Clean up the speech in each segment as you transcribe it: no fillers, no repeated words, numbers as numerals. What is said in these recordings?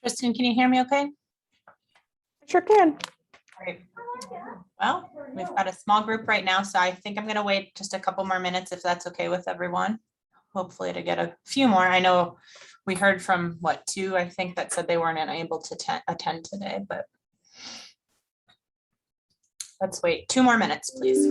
Kristen, can you hear me okay? Sure can. Great. Well, we've got a small group right now, so I think I'm going to wait just a couple more minutes if that's okay with everyone. Hopefully to get a few more. I know we heard from two, I think, that said they weren't able to attend today, but let's wait 2 more minutes, please.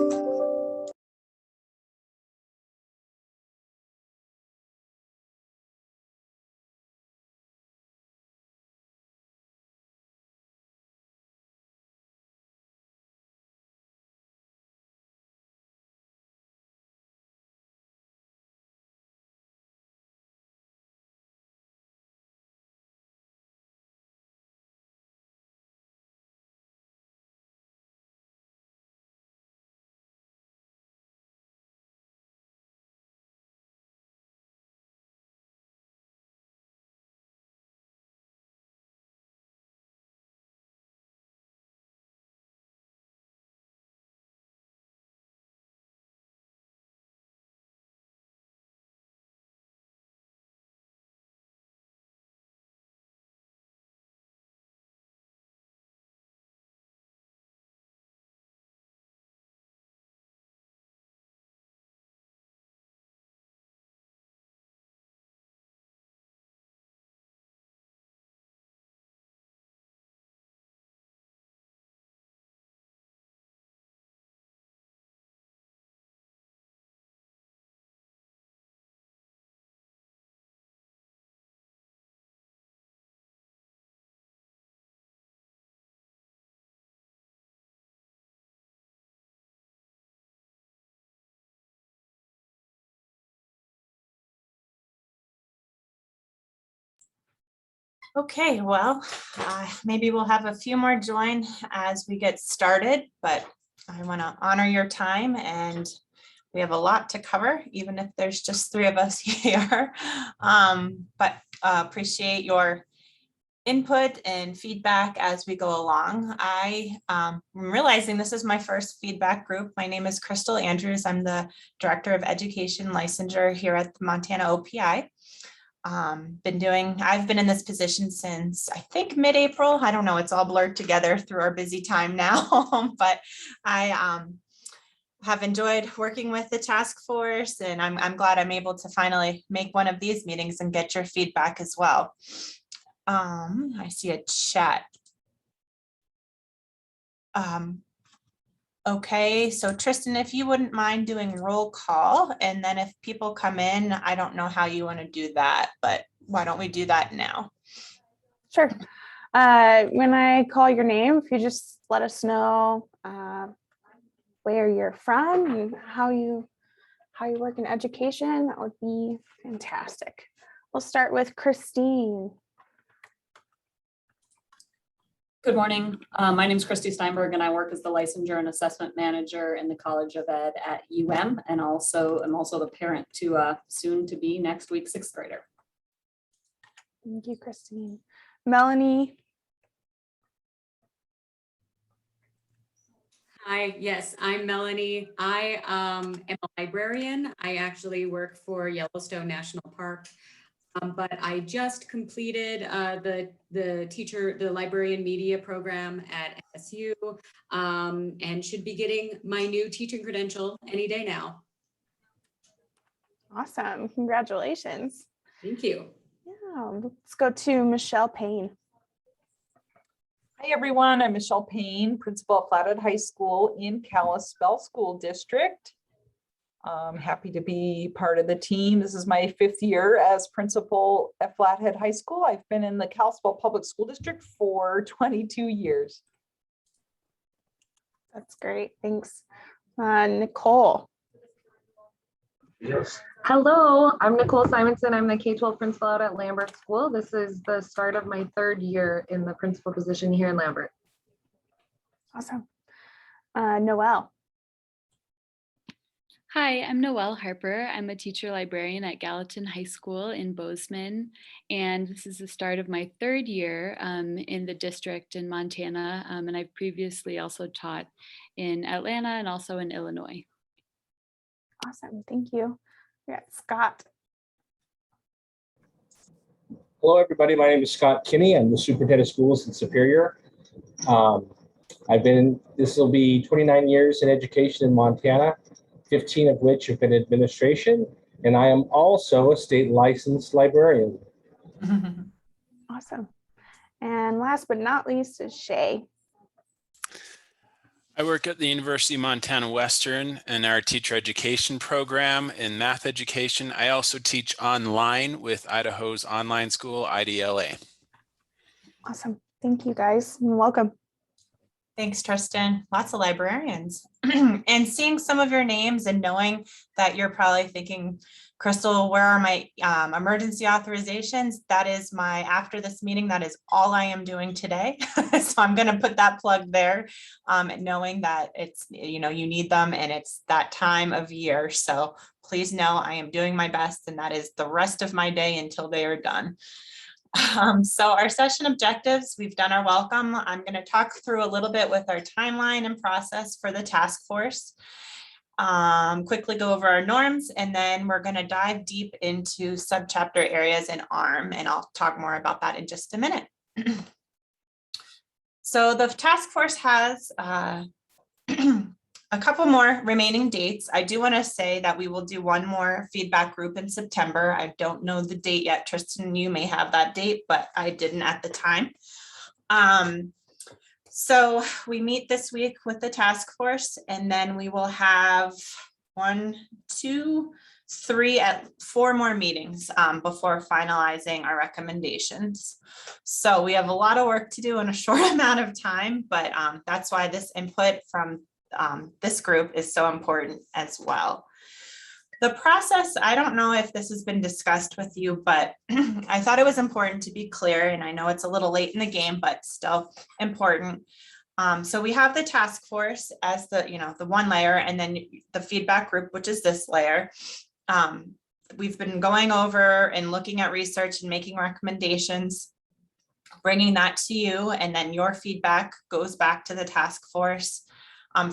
Okay, well, maybe we'll have a few more join as we get started, but I want to honor your time and we have a lot to cover, even if there's just 3 of us here. But appreciate your input and feedback as we go along. I'm realizing this is my first feedback group. My name is Crystal Andrews. I'm the Director of Education Licensure here at the Montana OPI. I've been in this position since I think mid-April. I don't know, it's all blurred together through our busy time now, but I have enjoyed working with the task force, and I'm glad I'm able to finally make one of these meetings and get your feedback as well. I see a chat. Okay, so Tristan, if you wouldn't mind doing roll call, and then if people come in, I don't know how you want to do that, but why don't we do that now? Sure. When I call your name, if you just let us know where you're from and how you work in education, that would be fantastic. We'll start with Christine. Good morning. My name is Christy Steinberg, and I work as the Licensure and Assessment Manager in the College of Ed at UM, and I'm also the parent to a soon-to-be next week 6th grader. Thank you, Christine. Melanie. Hi, yes, I'm Melanie. I am a librarian. I actually work for Yellowstone National Park, but I just completed the librarian media program at SU, and should be getting my new teaching credential any day now. Awesome. Congratulations. Thank you. Yeah, let's go to Michelle Payne. Hi, everyone. I'm Michelle Payne, principal at Flathead High School in Kalispell School District. I'm happy to be part of the team. This is my 5th year as principal at Flathead High School. I've been in the Kalispell Public School District for 22 years. That's great. Thanks. Nicole. Yes. Hello, I'm Nicole Simonson. I'm the K-12 principal out at Lambert School. This is the start of my 3rd year in the principal position here in Lambert. Awesome. Noelle. Hi, I'm Noelle Harper. I'm a teacher librarian at Gallatin High School in Bozeman, and this is the start of my 3rd year in the district in Montana, and I've previously also taught in Atlanta and also in Illinois. Awesome. Thank you. We got Scott. Hello, everybody. My name is Scott Kinney. I'm the superintendent of schools in Superior. This will be 29 years in education in Montana, 15 of which have been administration. And I am also a state licensed librarian. Awesome. And last but not least is Shay. I work at the University of Montana Western in our teacher education program in math education. I also teach online with Idaho's online school, IDLA. Awesome. Thank you guys and welcome. Thanks, Tristan. Lots of librarians. And seeing some of your names and knowing that you're probably thinking, Crystal, where are my emergency authorizations? That is after this meeting, that is all I am doing today. So I'm going to put that plug there, knowing that it's, you need them and it's that time of year. So please know I am doing my best, and that is the rest of my day until they are done. So our session objectives, we've done our welcome. I'm going to talk through a little bit with our timeline and process for the task force. Quickly go over our norms, and then we're going to dive deep into subchapter areas in ARM, and I'll talk more about that in just a minute. So the task force has a couple more remaining dates. I do want to say that we will do one more feedback group in September. I don't know the date yet. Tristan, you may have that date, but I didn't at the time. So we meet this week with the task force, and then we will have 1, 2, 3, 4 more meetings before finalizing our recommendations. So we have a lot of work to do in a short amount of time, but that's why this input from this group is so important as well. The process, I don't know if this has been discussed with you, but I thought it was important to be clear, and I know it's a little late in the game, but still important. So we have the task force as the one layer, and then the feedback group, which is this layer. We've been going over and looking at research and making recommendations, bringing that to you, and then your feedback goes back to the task force.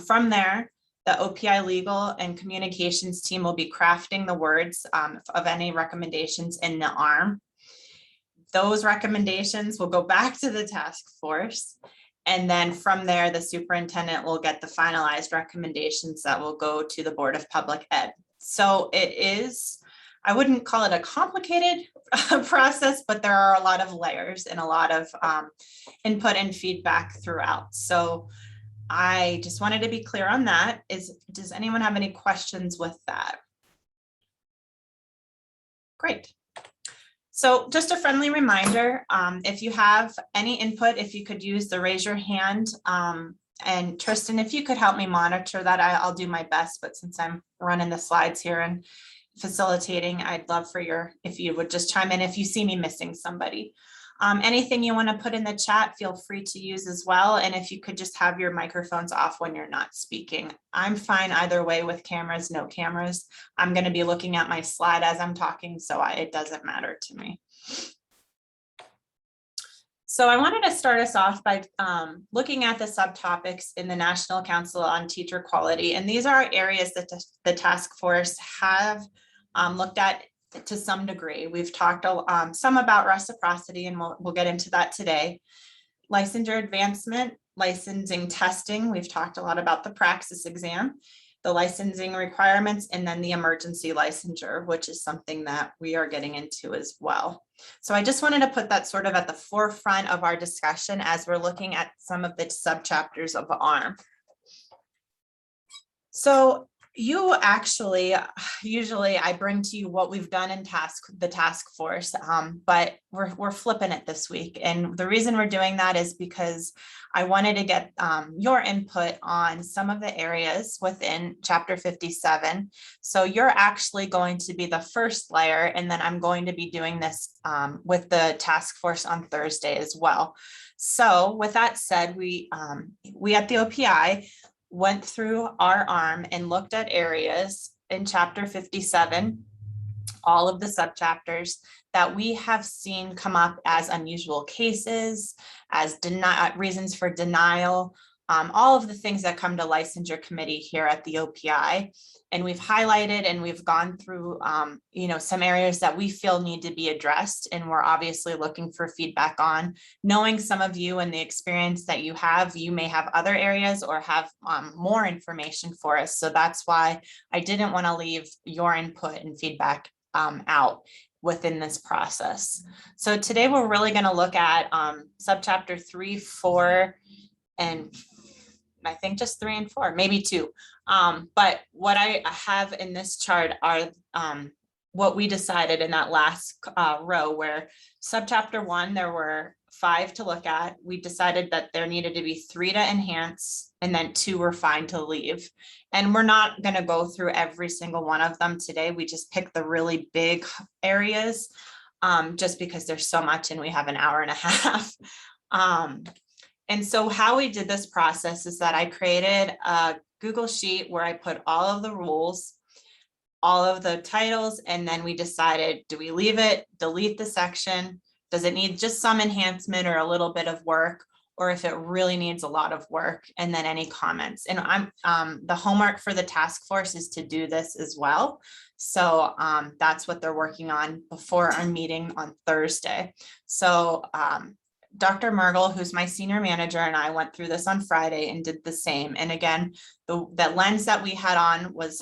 From there, the OPI legal and communications team will be crafting the words of any recommendations in the ARM. Those recommendations will go back to the task force. And then from there, the superintendent will get the finalized recommendations that will go to the Board of Public Ed. So it is, I wouldn't call it a complicated process, but there are a lot of layers and a lot of input and feedback throughout. So I just wanted to be clear on that. Does anyone have any questions with that? Great. So just a friendly reminder, if you have any input, if you could use the raise your hand, and Tristan, if you could help me monitor that, I'll do my best, but since I'm running the slides here and facilitating, I'd love for if you would just chime in if you see me missing somebody. Anything you want to put in the chat, feel free to use as well. And if you could just have your microphones off when you're not speaking. I'm fine either way with cameras, no cameras. I'm going to be looking at my slide as I'm talking, so it doesn't matter to me. So I wanted to start us off by looking at the subtopics in the National Council on Teacher Quality. And these are areas that the task force have looked at to some degree. We've talked some about reciprocity, and we'll get into that today. Licensure advancement, licensing testing. We've talked a lot about the praxis exam, the licensing requirements, and then the emergency licensure, which is something that we are getting into as well. So I just wanted to put that sort of at the forefront of our discussion as we're looking at some of the subchapters of ARM. So you actually, usually I bring to you what we've done in the task force, but we're flipping it this week. And the reason we're doing that is because I wanted to get your input on some of the areas within chapter 57. So you're actually going to be the first layer, and then I'm going to be doing this with the task force on Thursday as well. So with that said, we at the OPI went through our ARM and looked at areas in chapter 57, all of the subchapters that we have seen come up as unusual cases, as reasons for denial, all of the things that come to licensure committee here at the OPI. And we've highlighted and we've gone through, some areas that we feel need to be addressed. And we're obviously looking for feedback on. Knowing some of you and the experience that you have, you may have other areas or have more information for us. So that's why I didn't want to leave your input and feedback out within this process. So today we're really going to look at subchapter 3, 4, and I think just 3 and 4, maybe 2. But what I have in this chart are what we decided in that last row, where subchapter 1, there were 5 to look at. We decided that there needed to be 3 to enhance, and then 2 were fine to leave. And we're not going to go through every single one of them today. We just picked the really big areas just because there's so much and we have an hour and a half. And so how we did this process is that I created a Google Sheet where I put all of the rules, all of the titles, and then we decided, do we leave it, delete the section? Does it need just some enhancement or a little bit of work? Or if it really needs a lot of work, and then any comments. And the homework for the task force is to do this as well. So that's what they're working on before our meeting on Thursday. So Dr. Mergel, who's my senior manager, and I went through this on Friday and did the same. And again, the lens that we had on was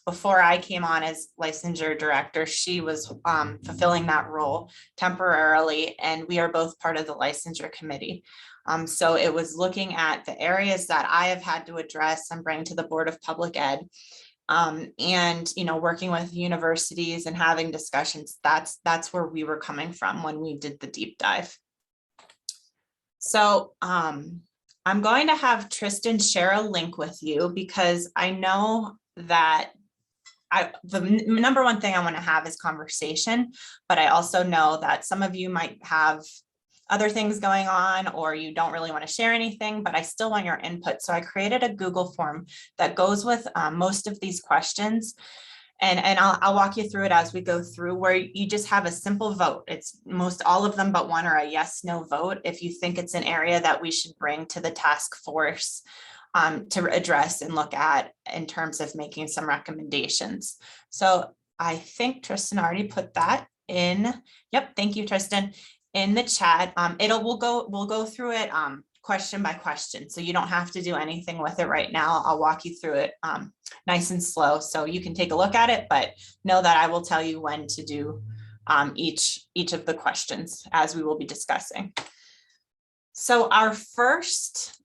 before I came on as licensure director. She was fulfilling that role temporarily, and we are both part of the licensure committee. So it was looking at the areas that I have had to address and bring to the Board of Public Ed. And working with universities and having discussions. That's where we were coming from when we did the deep dive. So I'm going to have Tristan share a link with you, because I know that the number one thing I want to have is conversation, but I also know that some of you might have other things going on, or you don't really want to share anything, but I still want your input. So I created a Google form that goes with most of these questions. And I'll walk you through it as we go through, where you just have a simple vote. It's most all of them but one are a yes, no vote. If you think it's an area that we should bring to the task force to address and look at in terms of making some recommendations. So I think Tristan already put that in. Yep, thank you, Tristan, in the chat. We'll go through it question by question. So you don't have to do anything with it right now. I'll walk you through it nice and slow, so you can take a look at it, but know that I will tell you when to do each of the questions as we will be discussing. So our first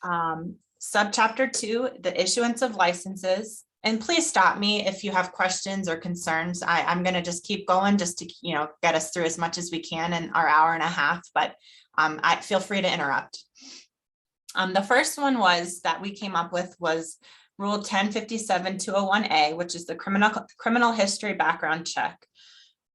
subchapter 2, the issuance of licenses. And please stop me if you have questions or concerns. I'm going to just keep going just to get us through as much as we can in our hour and a half, but I feel free to interrupt. The first one that we came up with was Rule 1057-201A, which is the criminal history background check.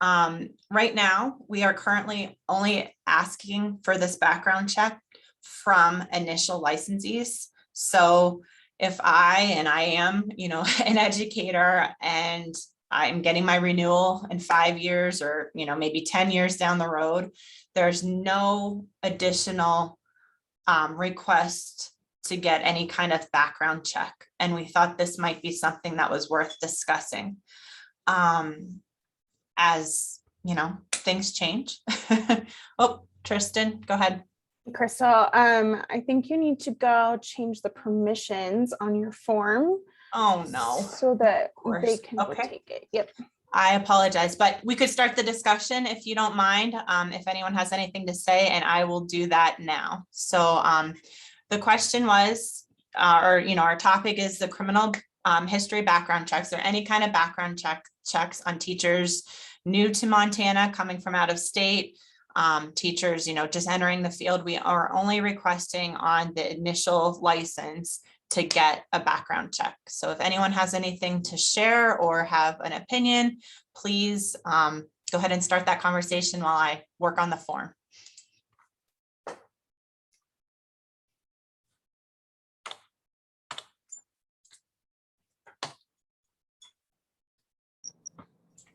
Right now, we are currently only asking for this background check from initial licensees. So if I am, an educator and I'm getting my renewal in 5 years or, maybe 10 years down the road, there's no additional request to get any kind of background check. And we thought this might be something that was worth discussing as, things change. Oh, Tristan, go ahead. Crystal, I think you need to go change the permissions on your form. Oh, no. So that course. they can go Okay. take it. Yep. I apologize, but we could start the discussion if you don't mind, if anyone has anything to say, and I will do that now. So the question was, our topic is the criminal history background checks, or any kind of background checks on teachers new to Montana, coming from out of state, teachers, just entering the field. We are only requesting on the initial license to get a background check. So if anyone has anything to share or have an opinion, please go ahead and start that conversation while I work on the form.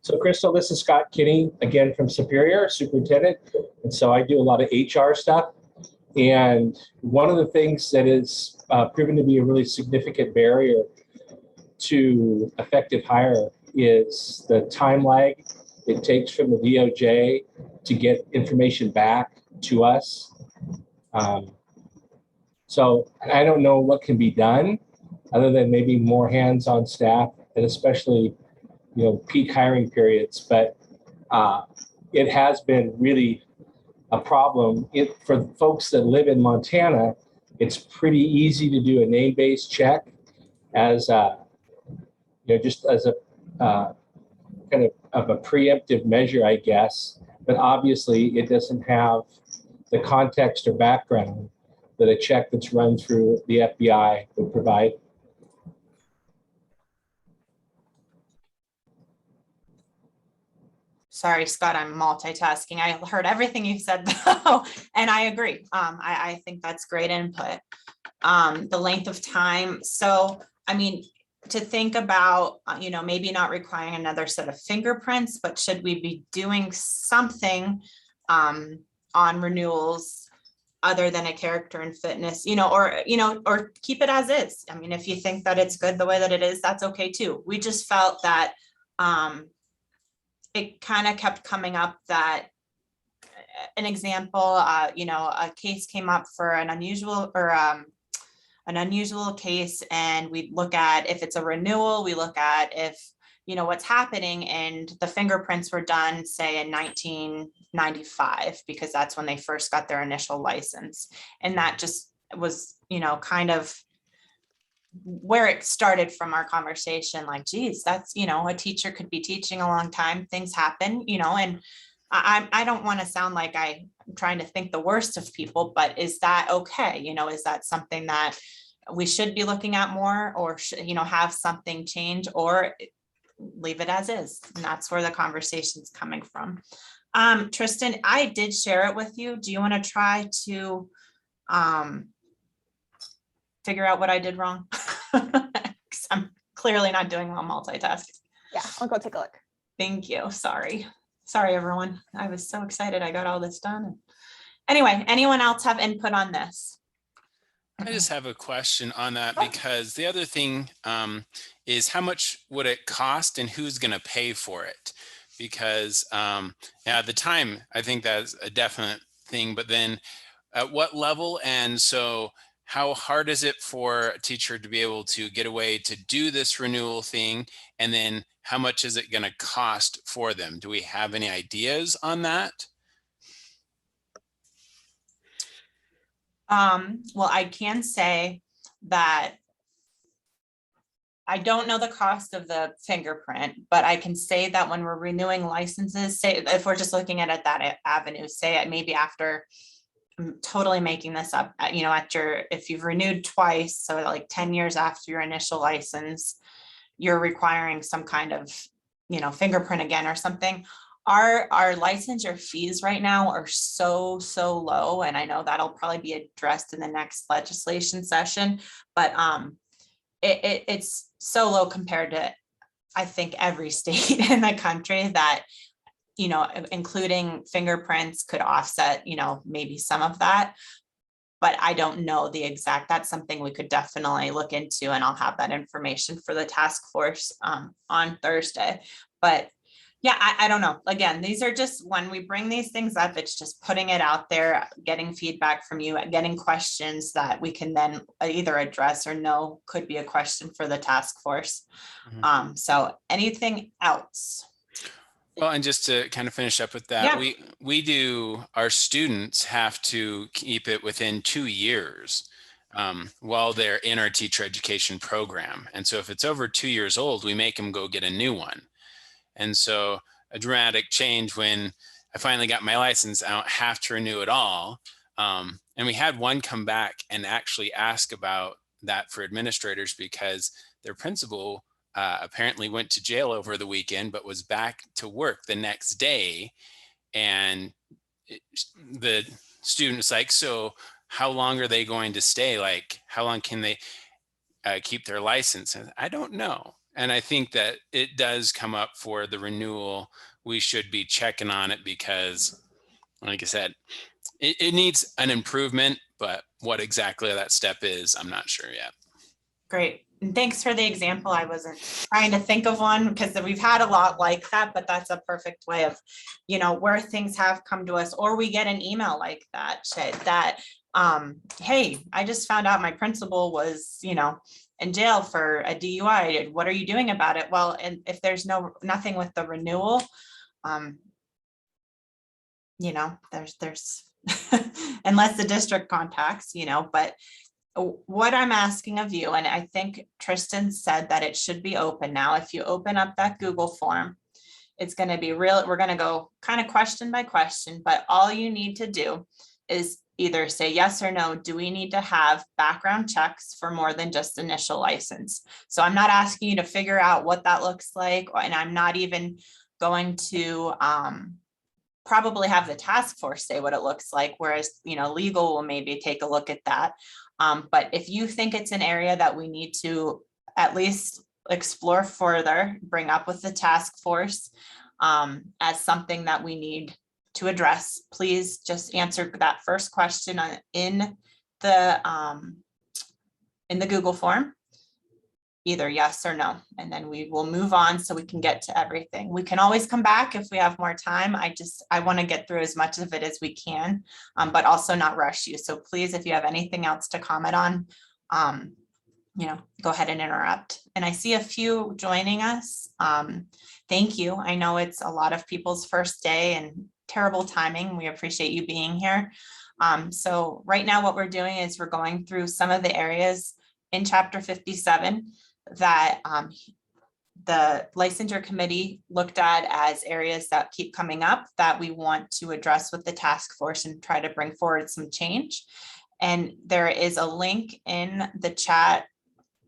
So Crystal, this is Scott Kinney, again from Superior, superintendent. And so I do a lot of HR stuff. And one of the things that is proven to be a really significant barrier to effective hire is the time lag it takes from the DOJ to get information back to us. So I don't know what can be done other than maybe more hands on staff, and especially, peak hiring periods. But it has been really a problem. For folks that live in Montana, it's pretty easy to do a name-based check as just as a kind of a preemptive measure, I guess. But obviously, it doesn't have the context or background that a check that's run through the FBI would provide. Sorry, Scott, I'm multitasking. I heard everything you said though, and I agree. I think that's great input. The length of time. So, I mean, to think about, maybe not requiring another set of fingerprints, but should we be doing something on renewals other than a character and fitness, or keep it as is. I mean, if you think that it's good the way that it is, that's okay too. We just felt that it kind of kept coming up that an example, a case came up for an unusual case, and we look at if it's a renewal, we look at if, what's happening, and the fingerprints were done, say in 1995, because that's when they first got their initial license. And that just was, kind of where it started from our conversation, like, geez, that's, a teacher could be teaching a long time, things happen, and I don't want to sound like I'm trying to think the worst of people, but is that okay? Is that something that we should be looking at more, or have something change, or leave it as is? And that's where the conversation's coming from. Tristan, I did share it with you. Do you want to try to figure out what I did wrong? Because I'm clearly not doing well multitasking. Yeah, I'll go take a look. Thank you. Sorry, everyone. I was so excited. I got all this done. Anyway, anyone else have input on this? I just have a question on that, because the other thing is how much would it cost and who's going to pay for it? Because at the time, I think that's a definite thing, but then at what level? And so how hard is it for a teacher to be able to get away to do this renewal thing? And then how much is it going to cost for them? Do we have any ideas on that? Well, I can say that I don't know the cost of the fingerprint, but I can say that when we're renewing licenses, say if we're just looking at it that avenue, say it maybe after, I'm totally making this up, if you've renewed twice, so like 10 years after your initial license, you're requiring some kind of, fingerprint again or something. Our licensure fees right now are so low, and I know that'll probably be addressed in the next legislation session, but it's so low compared to, I think, every state in the country that, including fingerprints could offset, maybe some of that. But I don't know the exact, that's something we could definitely look into, and I'll have that information for the task force on Thursday. But yeah, I don't know. Again, these are just, when we bring these things up, it's just putting it out there, getting feedback from you, getting questions that we can then either address or know could be a question for the task force. Mm-hmm. So anything else? Well, and just to kind of finish up with that, Yeah. our students have to keep it within 2 years while they're in our teacher education program. And so if it's over 2 years old, we make them go get a new one. And so a dramatic change when I finally got my license, I don't have to renew it all. And we had one come back and actually ask about that for administrators, because their principal apparently went to jail over the weekend, but was back to work the next day. And the student was like, so how long are they going to stay? Like, how long can they keep their license? And I don't know. And I think that it does come up for the renewal. We should be checking on it because, like I said, it needs an improvement, but what exactly that step is, I'm not sure yet. Great. And thanks for the example. I wasn't trying to think of one because we've had a lot like that, but that's a perfect way of, where things have come to us, or we get an email like that, hey, I just found out my principal was, in jail for a DUI. What are you doing about it? Well, and if there's nothing with the renewal, there's unless the district contacts, but what I'm asking of you, and I think Tristan said that it should be open now. If you open up that Google form, it's going to be real. We're going to go kind of question by question, but all you need to do is either say yes or no. Do we need to have background checks for more than just initial license? So I'm not asking you to figure out what that looks like, and I'm not even going to probably have the task force say what it looks like, whereas, legal will maybe take a look at that. But if you think it's an area that we need to at least explore further, bring up with the task force as something that we need to address, please just answer that first question in the Google form, either yes or no, and then we will move on so we can get to everything. We can always come back if we have more time. I want to get through as much of it as we can, but also not rush you. So please, if you have anything else to comment on, go ahead and interrupt. And I see a few joining us. Thank you. I know it's a lot of people's first day and terrible timing. We appreciate you being here. So right now what we're doing is we're going through some of the areas in Chapter 57 that the licensure committee looked at as areas that keep coming up that we want to address with the task force and try to bring forward some change. And there is a link in the chat.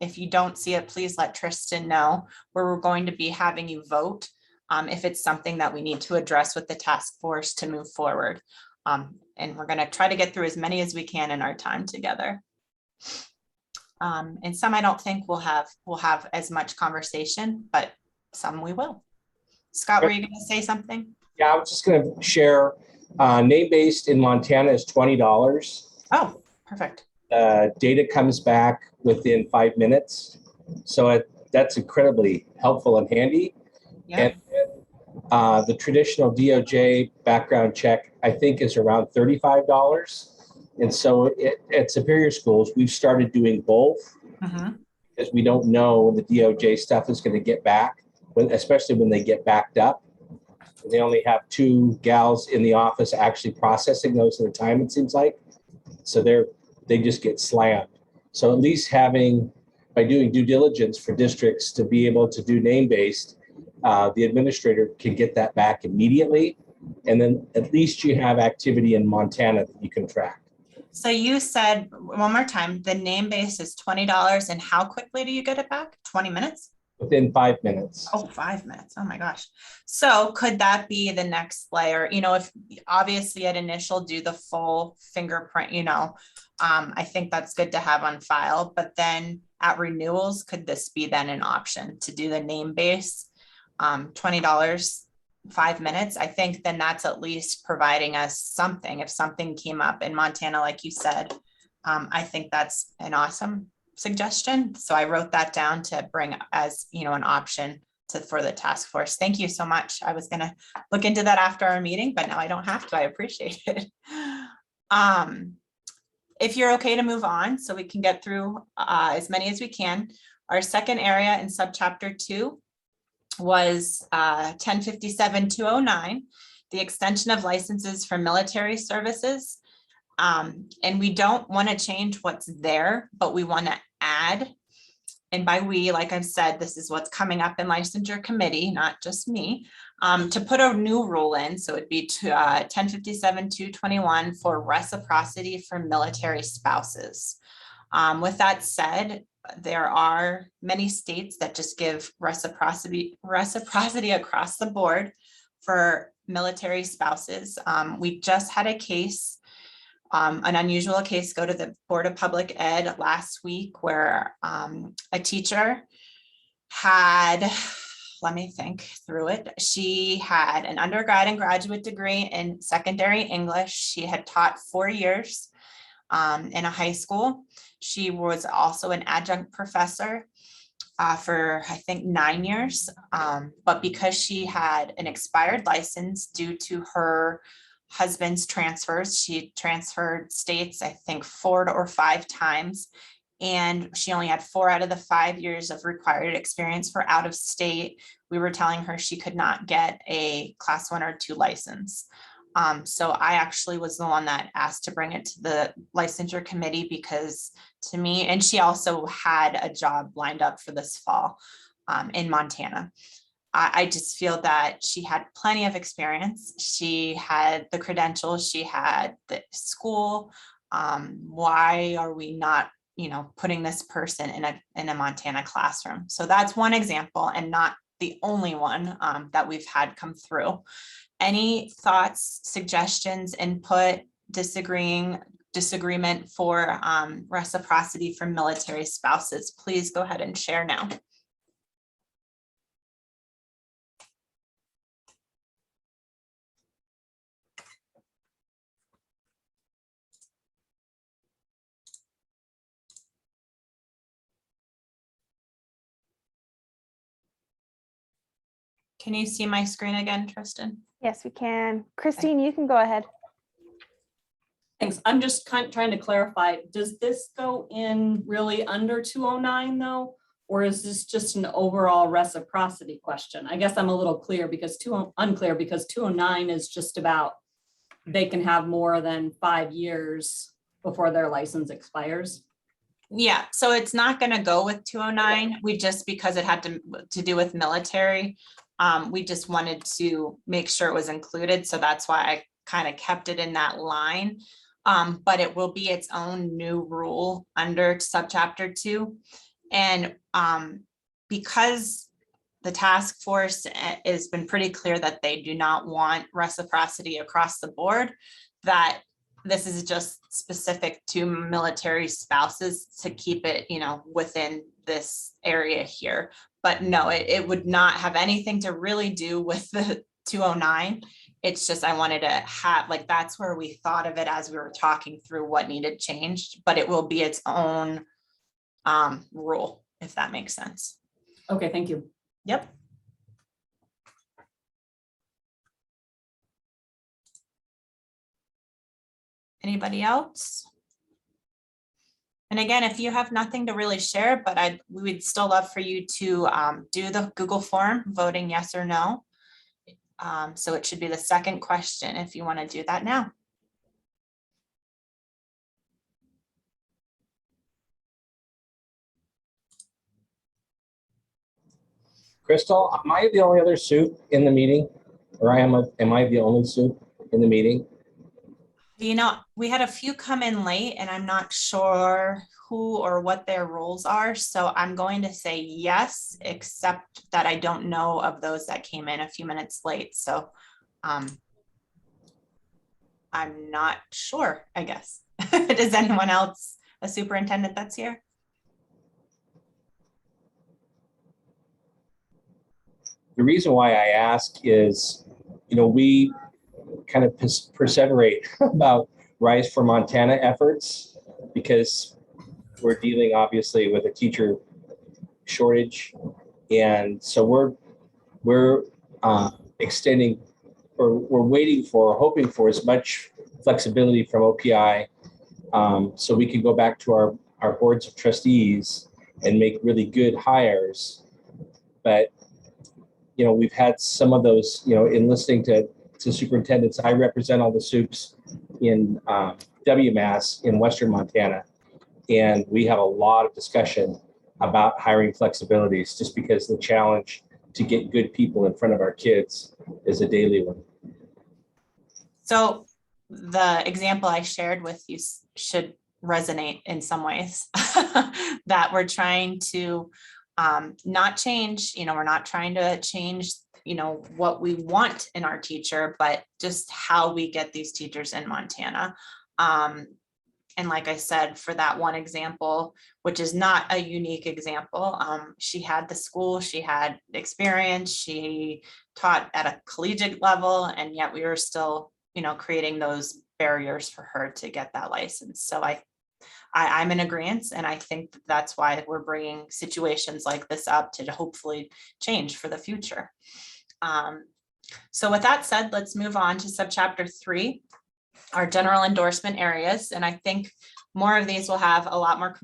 If you don't see it, please let Tristan know, where we're going to be having you vote if it's something that we need to address with the task force to move forward. And we're going to try to get through as many as we can in our time together. And some I don't think we'll have as much conversation, but some we will. Scott, were you going to say something? Yeah, I was just going to share. Name-based in Montana is $20. Oh, perfect. Data comes back within 5 minutes, so that's incredibly helpful and handy. Yeah. And the traditional DOJ background check, I think, is around $35. And so at Superior Schools, we've started doing both because we don't know when the DOJ stuff is going to get back, especially when they get backed up. They only have 2 gals in the office actually processing those at a time, it seems like. So they just get slammed. So at least by doing due diligence for districts to be able to do name-based, the administrator can get that back immediately. And then at least you have activity in Montana that you can track. So you said one more time, the name base is $20, and how quickly do you get it back? 20 minutes? Within 5 minutes. Oh, 5 minutes. Oh my gosh. So could that be the next layer? If obviously at initial do the full fingerprint, I think that's good to have on file, but then at renewals, could this be then an option to do the name base, $20, 5 minutes? I think then that's at least providing us something. If something came up in Montana, like you said, I think that's an awesome suggestion. So I wrote that down to bring as, an option for the task force. Thank you so much. I was going to look into that after our meeting, but now I don't have to. I appreciate it. If you're okay to move on so we can get through as many as we can. Our second area in subchapter 2 was 1057-209, the extension of licenses for military services. And we don't want to change what's there, but we want to add, and by we, like I've said, this is what's coming up in licensure committee, not just me, to put a new rule in. So it'd be 1057-221 for reciprocity for military spouses. With that said, there are many states that just give reciprocity across the board for military spouses. We just had a case, an unusual case, go to the Board of Public Ed last week where a teacher had, let me think through it. She had an undergrad and graduate degree in secondary English. She had taught 4 years. in a high school. She was also an adjunct professor for I think 9 years. But because she had an expired license due to her husband's transfers, she transferred states, I think 4 or 5 times. And she only had 4 out of the 5 years of required experience for out of state. We were telling her she could not get a class 1 or 2 license. So I actually was the one that asked to bring it to the licensure committee because to me, and she also had a job lined up for this fall in Montana. I just feel that she had plenty of experience. She had the credentials, she had the school. Why are we not, putting this person in a Montana classroom? So that's one example and not the only one that we've had come through. Any thoughts, suggestions, input, disagreement for reciprocity from military spouses? Please go ahead and share now. Can you see my screen again, Tristan? Yes, we can. Christine, you can go ahead. Thanks. I'm just trying to clarify, does this go in really under 209 though? Or is this just an overall reciprocity question? I guess I'm a little unclear because 209 is just about they can have more than 5 years before their license expires. Yeah, so it's not going to go with 209. We just, because it had to do with military, we just wanted to make sure it was included. So that's why I kind of kept it in that line. But it will be its own new rule under subchapter 2. And because the task force has been pretty clear that they do not want reciprocity across the board, that this is just specific to military spouses to keep it, within this area here. But no, it would not have anything to really do with the 209. It's just, I wanted to have, that's where we thought of it as we were talking through what needed changed, but it will be its own rule, if that makes sense. Okay, thank you. Yep. Anybody else? And again, if you have nothing to really share, but we would still love for you to do the Google form, voting yes or no. So it should be the second question if you want to do that now. Crystal, am I the only other soup in the meeting? Or am I the only soup in the meeting? We had a few come in late and I'm not sure who or what their roles are. So I'm going to say yes, except that I don't know of those that came in a few minutes late. So I'm not sure, I guess. Does anyone else, a superintendent that's here? The reason why I ask is, we kind of perseverate about Rise for Montana efforts because we're dealing obviously with a teacher shortage. And so we're extending, or we're waiting for, or hoping for as much flexibility from OPI so we can go back to our boards of trustees and make really good hires. But we've had some of those, in listening to superintendents. I represent all the soups in WMAS in Western Montana. And we have a lot of discussion about hiring flexibilities just because the challenge to get good people in front of our kids is a daily one. So the example I shared with you should resonate in some ways that we're trying to not change, we're not trying to change, what we want in our teacher, but just how we get these teachers in Montana. And like I said, for that one example, which is not a unique example, she had the school, she had experience, she taught at a collegiate level, and yet we were still creating those barriers for her to get that license. So I'm in agreement, and I think that's why we're bringing situations like this up to hopefully change for the future. So with that said, let's move on to subchapter 3, our general endorsement areas. And I think more of these will have a lot more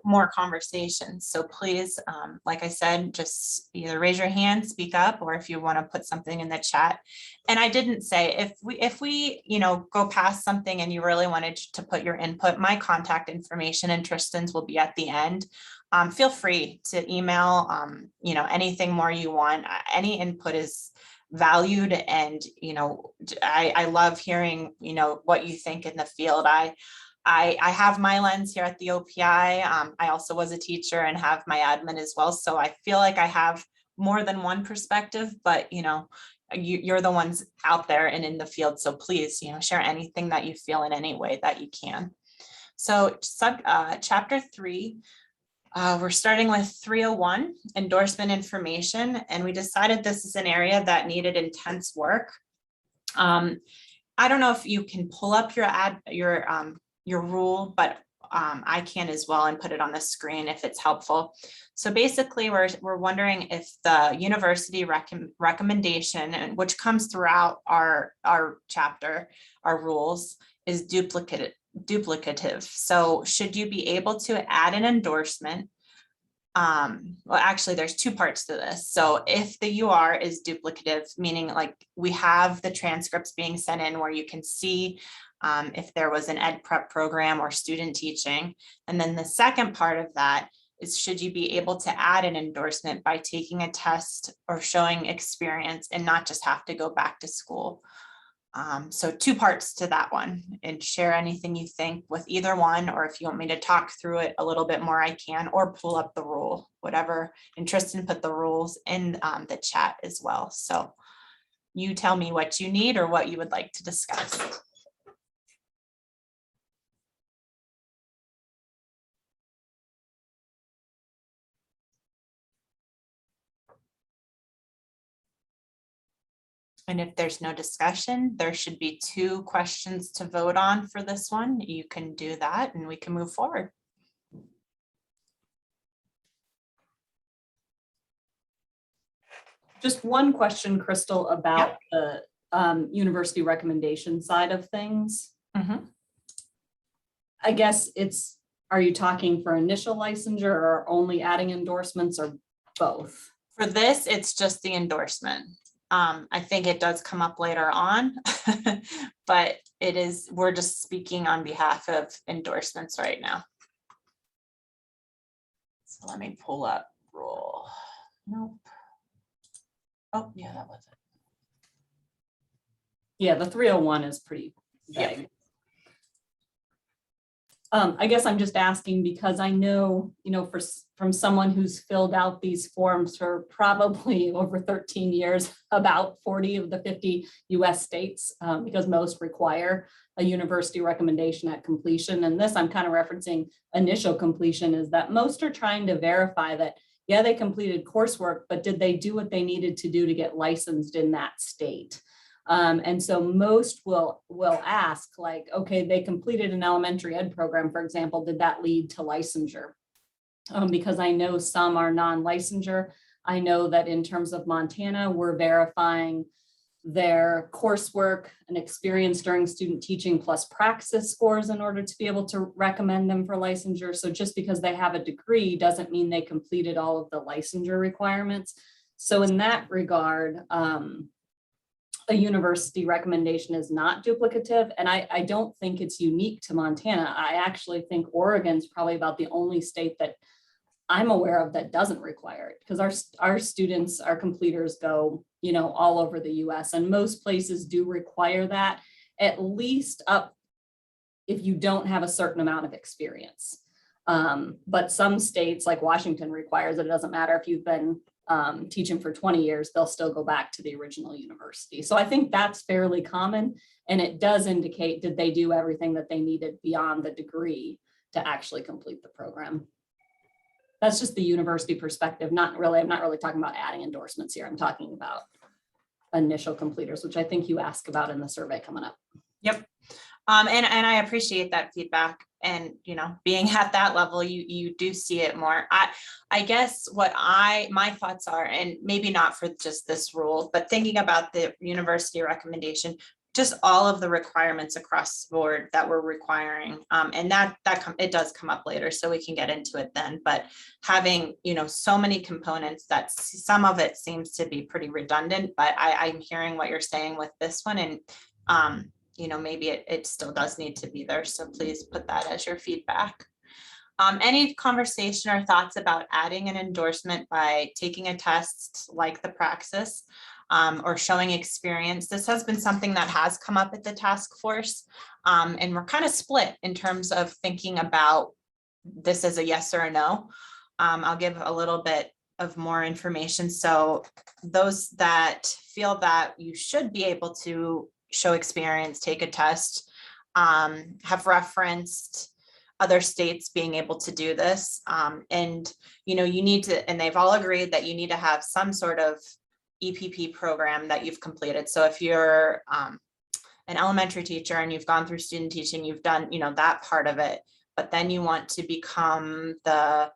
more conversations. So please, like I said, just either raise your hand, speak up, or if you want to put something in the chat. And I didn't say, if we go past something and you really wanted to put your input, my contact information and Tristan's will be at the end. Feel free to email, anything more you want. Any input is valued, and I love hearing what you think in the field. I have my lens here at the OPI. I also was a teacher and have my admin as well. So I feel like I have more than one perspective, but you're the ones out there and in the field. So please, share anything that you feel in any way that you can. So chapter 3, we're starting with 301, endorsement information. And we decided this is an area that needed intense work. I don't know if you can pull up your rule, but I can as well and put it on the screen if it's helpful. So basically we're wondering if the university recommendation, which comes throughout our chapter, our rules, is duplicative. So should you be able to add an endorsement? Well, actually there's 2 parts to this. So if the UR is duplicative, meaning like we have the transcripts being sent in where you can see if there was an ed prep program or student teaching. And then the second part of that is, should you be able to add an endorsement by taking a test or showing experience and not just have to go back to school? So 2 parts to that one, and share anything you think with either one, or if you want me to talk through it a little bit more, I can, or pull up the rule, whatever. And Tristan put the rules in the chat as well. So you tell me what you need or what you would like to discuss. And if there's no discussion, there should be 2 questions to vote on for this one. You can do that and we can move forward. Just one question, Crystal, about the university recommendation side of things. Mhm. I guess are you talking for initial licensure or only adding endorsements, or both? For this, it's just the endorsement. I think it does come up later on, but we're just speaking on behalf of endorsements right now. So let me pull up rule. Nope. Oh, yeah, that was it. Yeah, the 301 is pretty vague. Yeah. I guess I'm just asking because I know, from someone who's filled out these forms for probably over 13 years, about 40 of the 50 US states, because most require a university recommendation at completion. And this I'm kind of referencing initial completion, is that most are trying to verify that, yeah, they completed coursework, but did they do what they needed to do to get licensed in that state? And so most will ask, like, okay, they completed an elementary ed program, for example, did that lead to licensure? Because I know some are non-licensure. I know that in terms of Montana, we're verifying their coursework and experience during student teaching plus praxis scores in order to be able to recommend them for licensure. So just because they have a degree doesn't mean they completed all of the licensure requirements. So in that regard, a university recommendation is not duplicative. And I don't think it's unique to Montana. I actually think Oregon's probably about the only state that I'm aware of that doesn't require it, because our students, our completers go, all over the US, and most places do require that, at least up if you don't have a certain amount of experience. But some states like Washington requires it. It doesn't matter if you've been teaching for 20 years, they'll still go back to the original university. So I think that's fairly common. And it does indicate, did they do everything that they needed beyond the degree to actually complete the program? That's just the university perspective. I'm not really talking about adding endorsements here. I'm talking about initial completers, which I think you asked about in the survey coming up. Yep. And I appreciate that feedback, and, you know, being at that level, you do see it more. I guess what my thoughts are, and maybe not for just this rule, but thinking about the university recommendation, just all of the requirements across the board that we're requiring. And it does come up later, so we can get into it then, but having, you know, so many components that some of it seems to be pretty redundant, but I'm hearing what you're saying with this one, and you know, maybe it still does need to be there. So please put that as your feedback. Any conversation or thoughts about adding an endorsement by taking a test like the praxis, or showing experience? This has been something that has come up at the task force, and we're kind of split in terms of thinking about this as a yes or a no. I'll give a little bit of more information. So those that feel that you should be able to show experience, take a test, have referenced other states being able to do this. And, you know, you need to, and they've all agreed that you need to have some sort of EPP program that you've completed. So if you're an elementary teacher and you've gone through student teaching, you've done, you know, that part of it, but then you want to become the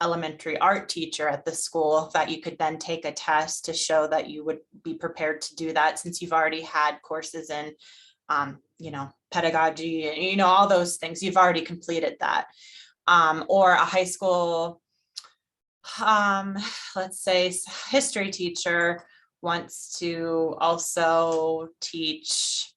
elementary art teacher at the school, that you could then take a test to show that you would be prepared to do that, since you've already had courses in, you know, pedagogy, and, you know, all those things, you've already completed that. Or a high school, let's say history teacher wants to also teach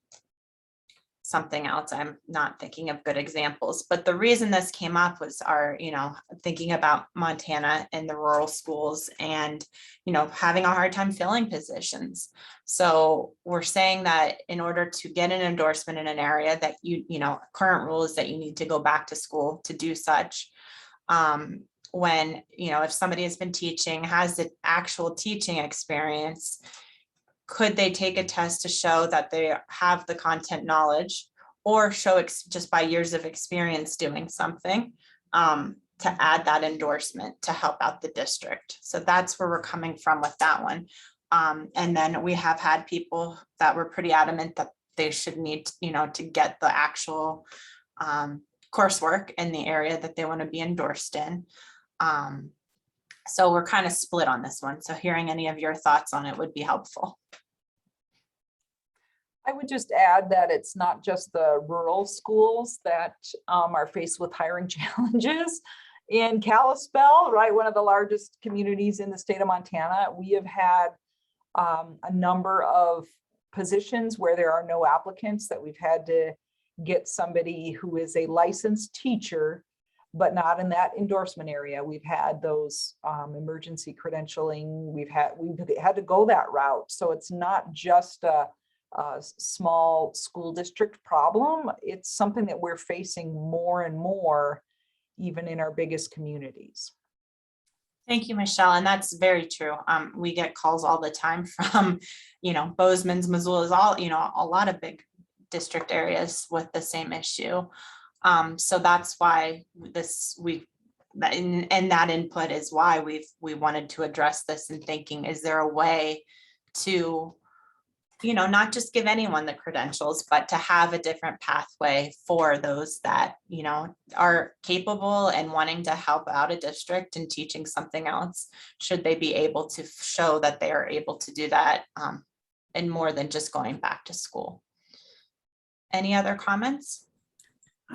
something else. I'm not thinking of good examples, but the reason this came up was our, you know, thinking about Montana and the rural schools, and, you know, having a hard time filling positions. So we're saying that in order to get an endorsement in an area, that you know, current rule is that you need to go back to school to do such. When, you know, if somebody has been teaching, has the actual teaching experience, could they take a test to show that they have the content knowledge, or show just by years of experience doing something, to add that endorsement to help out the district? So that's where we're coming from with that one. And then we have had people that were pretty adamant that they should need, you know, to get the actual coursework in the area that they want to be endorsed in. So we're kind of split on this one. So hearing any of your thoughts on it would be helpful. I would just add that it's not just the rural schools that are faced with hiring challenges. In Kalispell, right, one of the largest communities in the state of Montana, we have had a number of positions where there are no applicants, that we've had to get somebody who is a licensed teacher, but not in that endorsement area. We've had those emergency credentialing. We've had to go that route. So it's not just a small school district problem. It's something that we're facing more and more, even in our biggest communities. Thank you, Michelle. And that's very true. We get calls all the time from, you know, Bozeman's, Missoula's, all, you know, a lot of big district areas with the same issue. So that's why and that input is why we wanted to address this, and thinking, is there a way to, you know, not just give anyone the credentials, but to have a different pathway for those that, you know, are capable and wanting to help out a district and teaching something else, should they be able to show that they are able to do that, and more than just going back to school. Any other comments?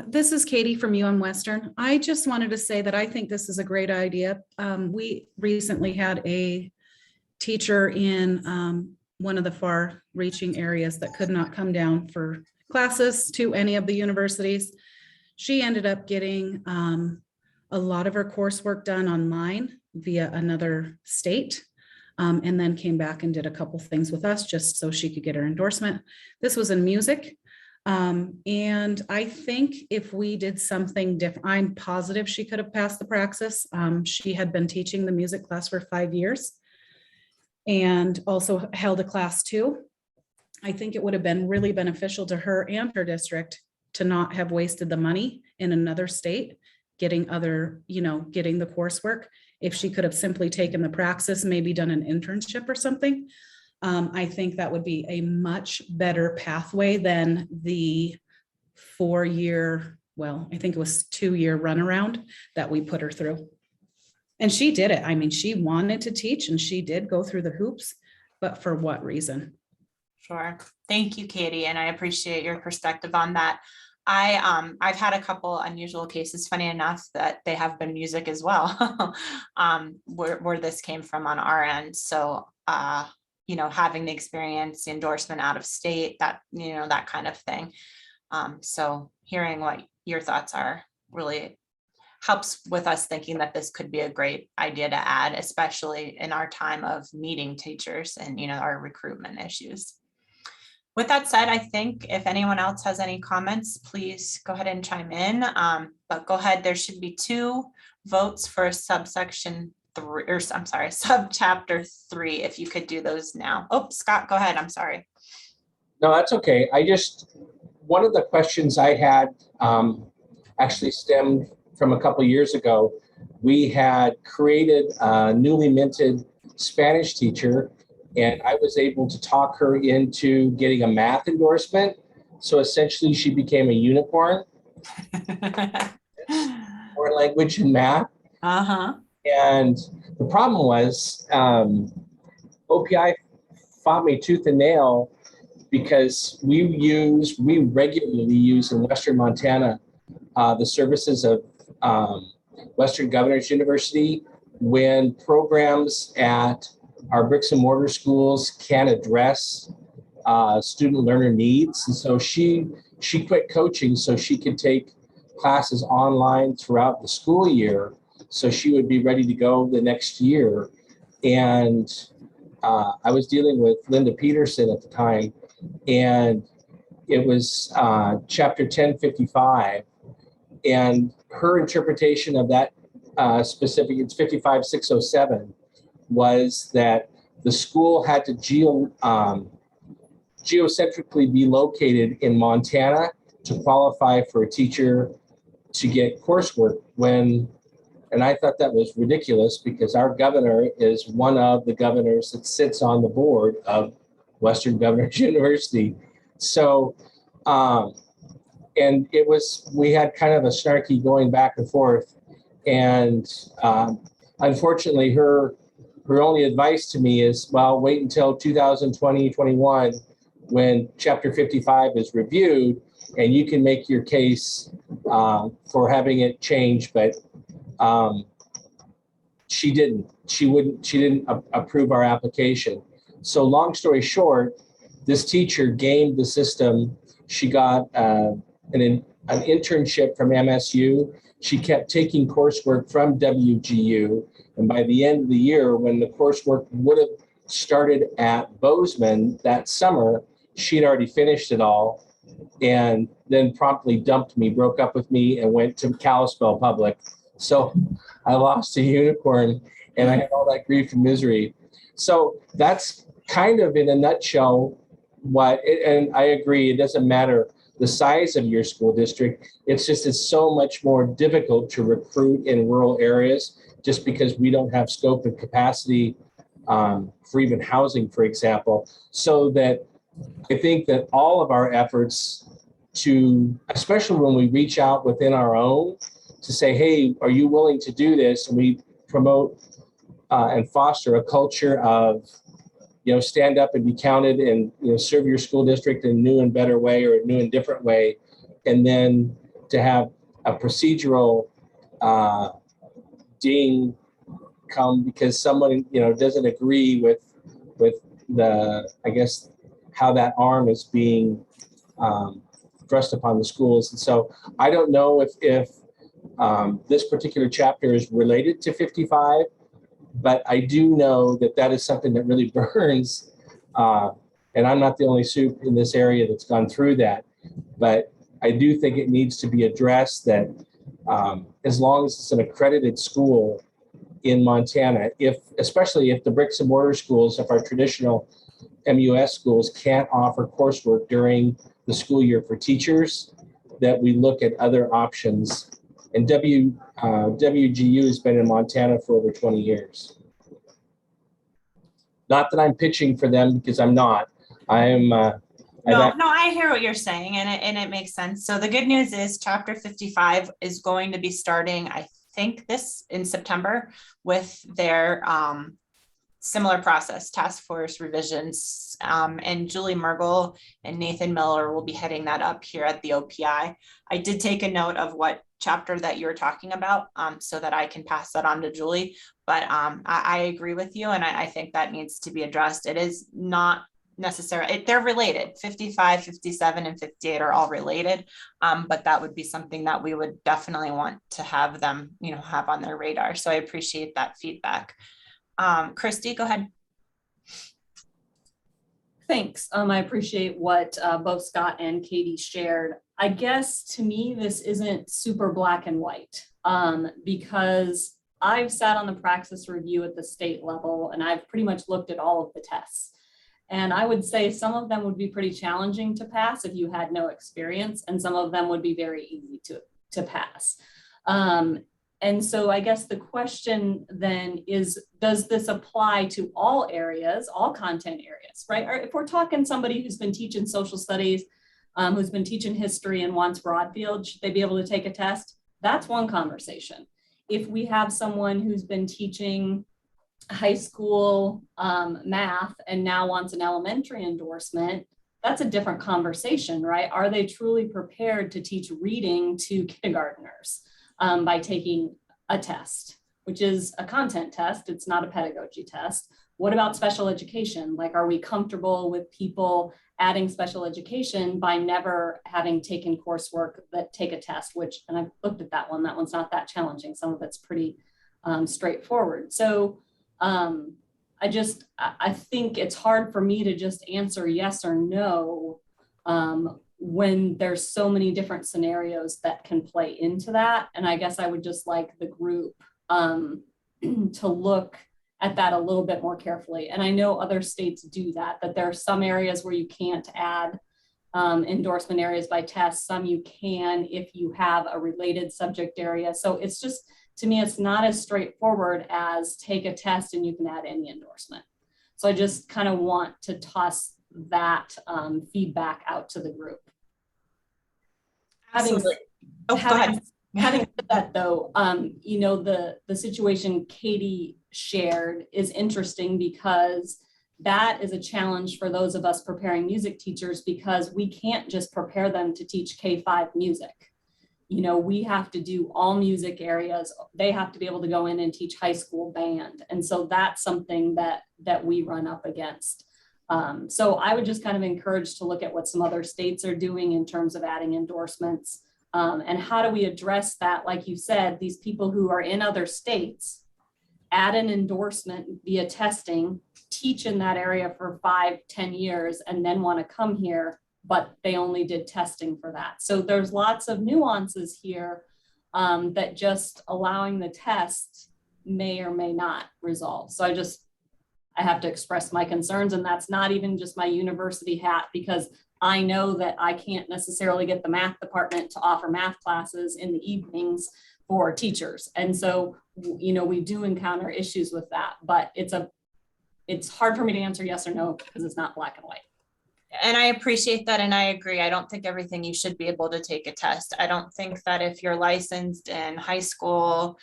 This is Katie from Western. I just wanted to say that I think this is a great idea. We recently had a teacher in one of the far-reaching areas that could not come down for classes to any of the universities. She ended up getting a lot of her coursework done online via another state, and then came back and did a couple things with us just so she could get her endorsement. This was in music. And I think if we did something different, I'm positive she could have passed the praxis. She had been teaching the music class for 5 years and also held a class too. I think it would have been really beneficial to her and her district to not have wasted the money in another state, getting getting the coursework. If she could have simply taken the praxis, maybe done an internship or something. I think that would be a much better pathway than the 4-year, well, I think it was 2-year runaround that we put her through. And she did it. I mean, she wanted to teach and she did go through the hoops, but for what reason? Sure. Thank you, Katie, and I appreciate your perspective on that. I've had a couple unusual cases, funny enough, that they have been music as well, where this came from on our end. So, having the experience, the endorsement out of state, that, that kind of thing. So hearing what your thoughts are really helps with us thinking that this could be a great idea to add, especially in our time of meeting teachers and, our recruitment issues. With that said, I think if anyone else has any comments, please go ahead and chime in. But go ahead, there should be 2 votes for subsection 3, or I'm sorry, subchapter 3, if you could do those now. Oh, Scott, go ahead. I'm sorry. No, that's okay. One of the questions I had actually stemmed from a couple years ago. We had created a newly minted Spanish teacher, and I was able to talk her into getting a math endorsement. So essentially she became a unicorn for language and math. Uh-huh. And the problem was OPI fought me tooth and nail because we regularly use in Western Montana the services of Western Governors University when programs at our bricks and mortar schools can address student learner needs. And so she quit coaching so she could take classes online throughout the school year, so she would be ready to go the next year. And I was dealing with Linda Peterson at the time, and it was chapter 1055, and her interpretation of that specific, it's 55607, was that the school had to geocentrically be located in Montana to qualify for a teacher to get coursework and I thought that was ridiculous because our governor is one of the governors that sits on the board of Western Governors University. So, and we had kind of a snarky going back and forth. And unfortunately, her only advice to me is, well, wait until 2020-21 when Chapter 55 is reviewed, and you can make your case for having it changed. But she didn't approve our application. So long story short, this teacher gamed the system. She got an internship from MSU. She kept taking coursework from WGU. And by the end of the year, when the coursework would have started at Bozeman that summer, she'd already finished it all and then promptly dumped me, broke up with me, and went to Kalispell Public. So I lost a unicorn and I had all that grief and misery. So that's kind of in a nutshell and I agree, it doesn't matter the size of your school district. It's so much more difficult to recruit in rural areas just because we don't have scope and capacity for even housing, for example. So that I think that all of our efforts especially when we reach out within our own to say, hey, are you willing to do this? And we promote and foster a culture of, stand up and be counted and, serve your school district in a new and better way or a new and different way. And then to have a procedural ding come because someone, doesn't agree with the, I guess, how that arm is being thrust upon the schools. And so I don't know if this particular chapter is related to 55, but I do know that is something that really burns. And I'm not the only soup in this area that's gone through that. But I do think it needs to be addressed that as long as it's an accredited school in Montana, especially if the bricks and mortar schools, if our traditional MUS schools can't offer coursework during the school year for teachers, that we look at other options. And WGU has been in Montana for over 20 years. Not that I'm pitching for them, because I'm not. I'm, No, I hear what you're saying, and it makes sense. So the good news is chapter 55 is going to be starting, I think, this in September with their similar process, task force revisions. And Julie Mergel and Nathan Miller will be heading that up here at the OPI. I did take a note of what chapter that you're talking about, so that I can pass that on to Julie. But I agree with you, and I think that needs to be addressed. It is not necessarily, they're related. 55, 57, and 58 are all related. But that would be something that we would definitely want to have them, have on their radar. So I appreciate that feedback. Christy, go ahead. Thanks. I appreciate what both Scott and Katie shared. I guess to me, this isn't super black and white, because I've sat on the praxis review at the state level, and I've pretty much looked at all of the tests. And I would say some of them would be pretty challenging to pass if you had no experience, and some of them would be very easy to pass. And so I guess the question then is, does this apply to all areas, all content areas, right? Or if we're talking somebody who's been teaching social studies, who's been teaching history and wants broad field, should they be able to take a test? That's one conversation. If we have someone who's been teaching high school math and now wants an elementary endorsement, that's a different conversation, right? Are they truly prepared to teach reading to kindergartners by taking a test, which is a content test? It's not a pedagogy test. What about special education? Like, are we comfortable with people adding special education by never having taken coursework that take a test, and I've looked at that one's not that challenging. Some of it's pretty straightforward. So I think it's hard for me to just answer yes or no when there's so many different scenarios that can play into that. And I guess I would just like the group to look at that a little bit more carefully. And I know other states do that there are some areas where you can't add endorsement areas by test. Some you can if you have a related subject area. So it's just, to me, it's not as straightforward as take a test and you can add any endorsement. So I just kind of want to toss that feedback out to the group. Having said that though, the situation Katie shared is interesting, because that is a challenge for those of us preparing music teachers, because we can't just prepare them to teach K-5 music. We have to do all music areas. They have to be able to go in and teach high school band. And so that's something that we run up against. So I would just kind of encourage to look at what some other states are doing in terms of adding endorsements. And how do we address that? Like you said, these people who are in other states add an endorsement via testing, teach in that area for 5-10 years, and then want to come here, but they only did testing for that. So there's lots of nuances here that just allowing the test may or may not resolve. So I have to express my concerns, and that's not even just my university hat, because I know that I can't necessarily get the math department to offer math classes in the evenings for teachers. And so, we do encounter issues with that, but it's hard for me to answer yes or no, because it's not black and white. And I appreciate that. And I agree. I don't think everything you should be able to take a test. I don't think that if you're licensed in high school,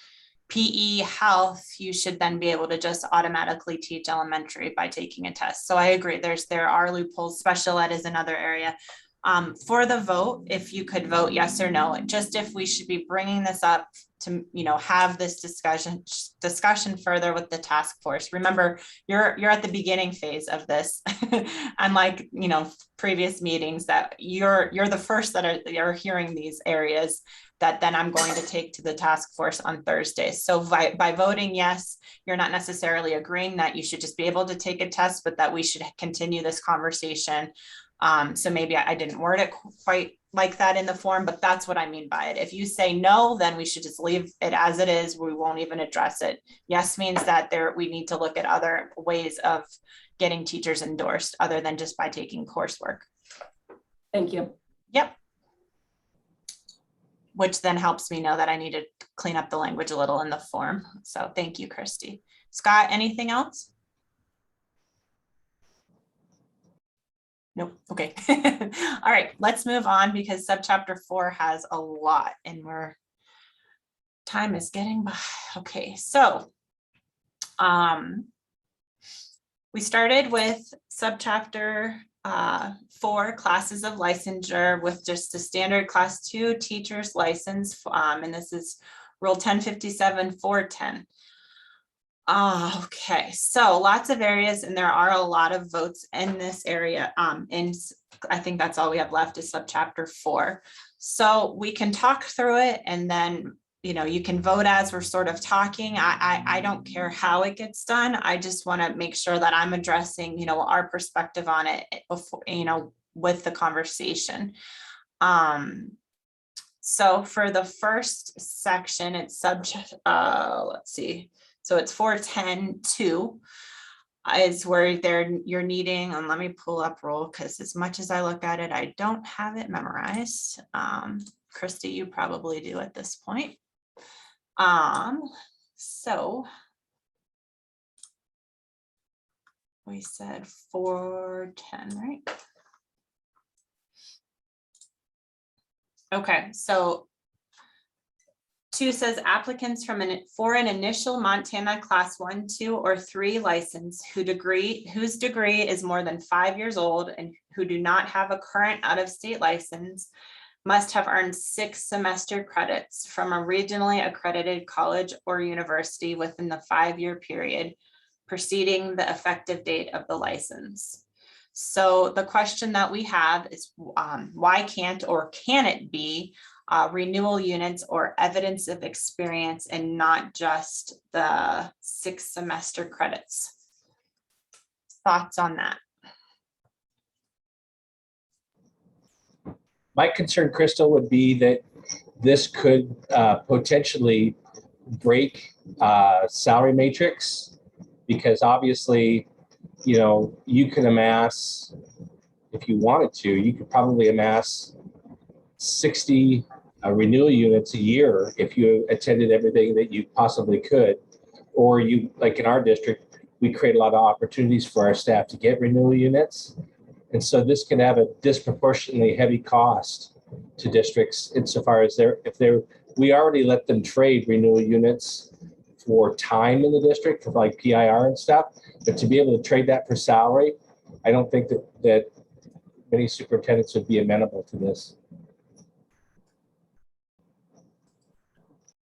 PE, health, you should then be able to just automatically teach elementary by taking a test. So I agree. There are loopholes. Special ed is another area. For the vote, if you could vote yes or no, just if we should be bringing this up to, have this discussion further with the task force. Remember, you're at the beginning phase of this, unlike, previous meetings that you're the first that are hearing these areas that then I'm going to take to the task force on Thursday. So by voting yes, you're not necessarily agreeing that you should just be able to take a test, but that we should continue this conversation. So maybe I didn't word it quite like that in the form, but that's what I mean by it. If you say no, then we should just leave it as it is. We won't even address it. Yes means that we need to look at other ways of getting teachers endorsed other than just by taking coursework. Thank you. Yep. Which then helps me know that I need to clean up the language a little in the form. So thank you, Christy. Scott, anything else? Nope. Okay. All right, let's move on because subchapter 4 has a lot and time is getting by. Okay, so we started with subchapter 4, classes of licensure, with just a standard class 2 teacher's license. And this is Rule 1057 410. Okay, so lots of areas, and there are a lot of votes in this area. And I think that's all we have left is subchapter 4. So we can talk through it, and then you can vote as we're sort of talking. I don't care how it gets done. I just want to make sure that I'm addressing our perspective on it before with the conversation. So for the first section, it's subject. Let's see. So it's 410.2 is where you're needing, and let me pull up roll because as much as I look at it, I don't have it memorized. Christy, you probably do at this point. So we said 410, right? Okay, so 2 says applicants for an initial Montana class 1, 2, or 3 license whose degree is more than 5 years old and who do not have a current out-of-state license must have earned 6 semester credits from a regionally accredited college or university within the 5-year period preceding the effective date of the license. So the question that we have is why can't or can it be renewal units or evidence of experience and not just the 6 semester credits? Thoughts on that? My concern, Crystal, would be that this could potentially break salary matrix, because obviously, you can amass, if you wanted to, you could probably amass 60 renewal units a year if you attended everything that you possibly could. Or you, like in our district, we create a lot of opportunities for our staff to get renewal units. And so this can have a disproportionately heavy cost to districts insofar as we already let them trade renewal units for time in the district for like PIR and stuff, but to be able to trade that for salary, I don't think that many superintendents would be amenable to this.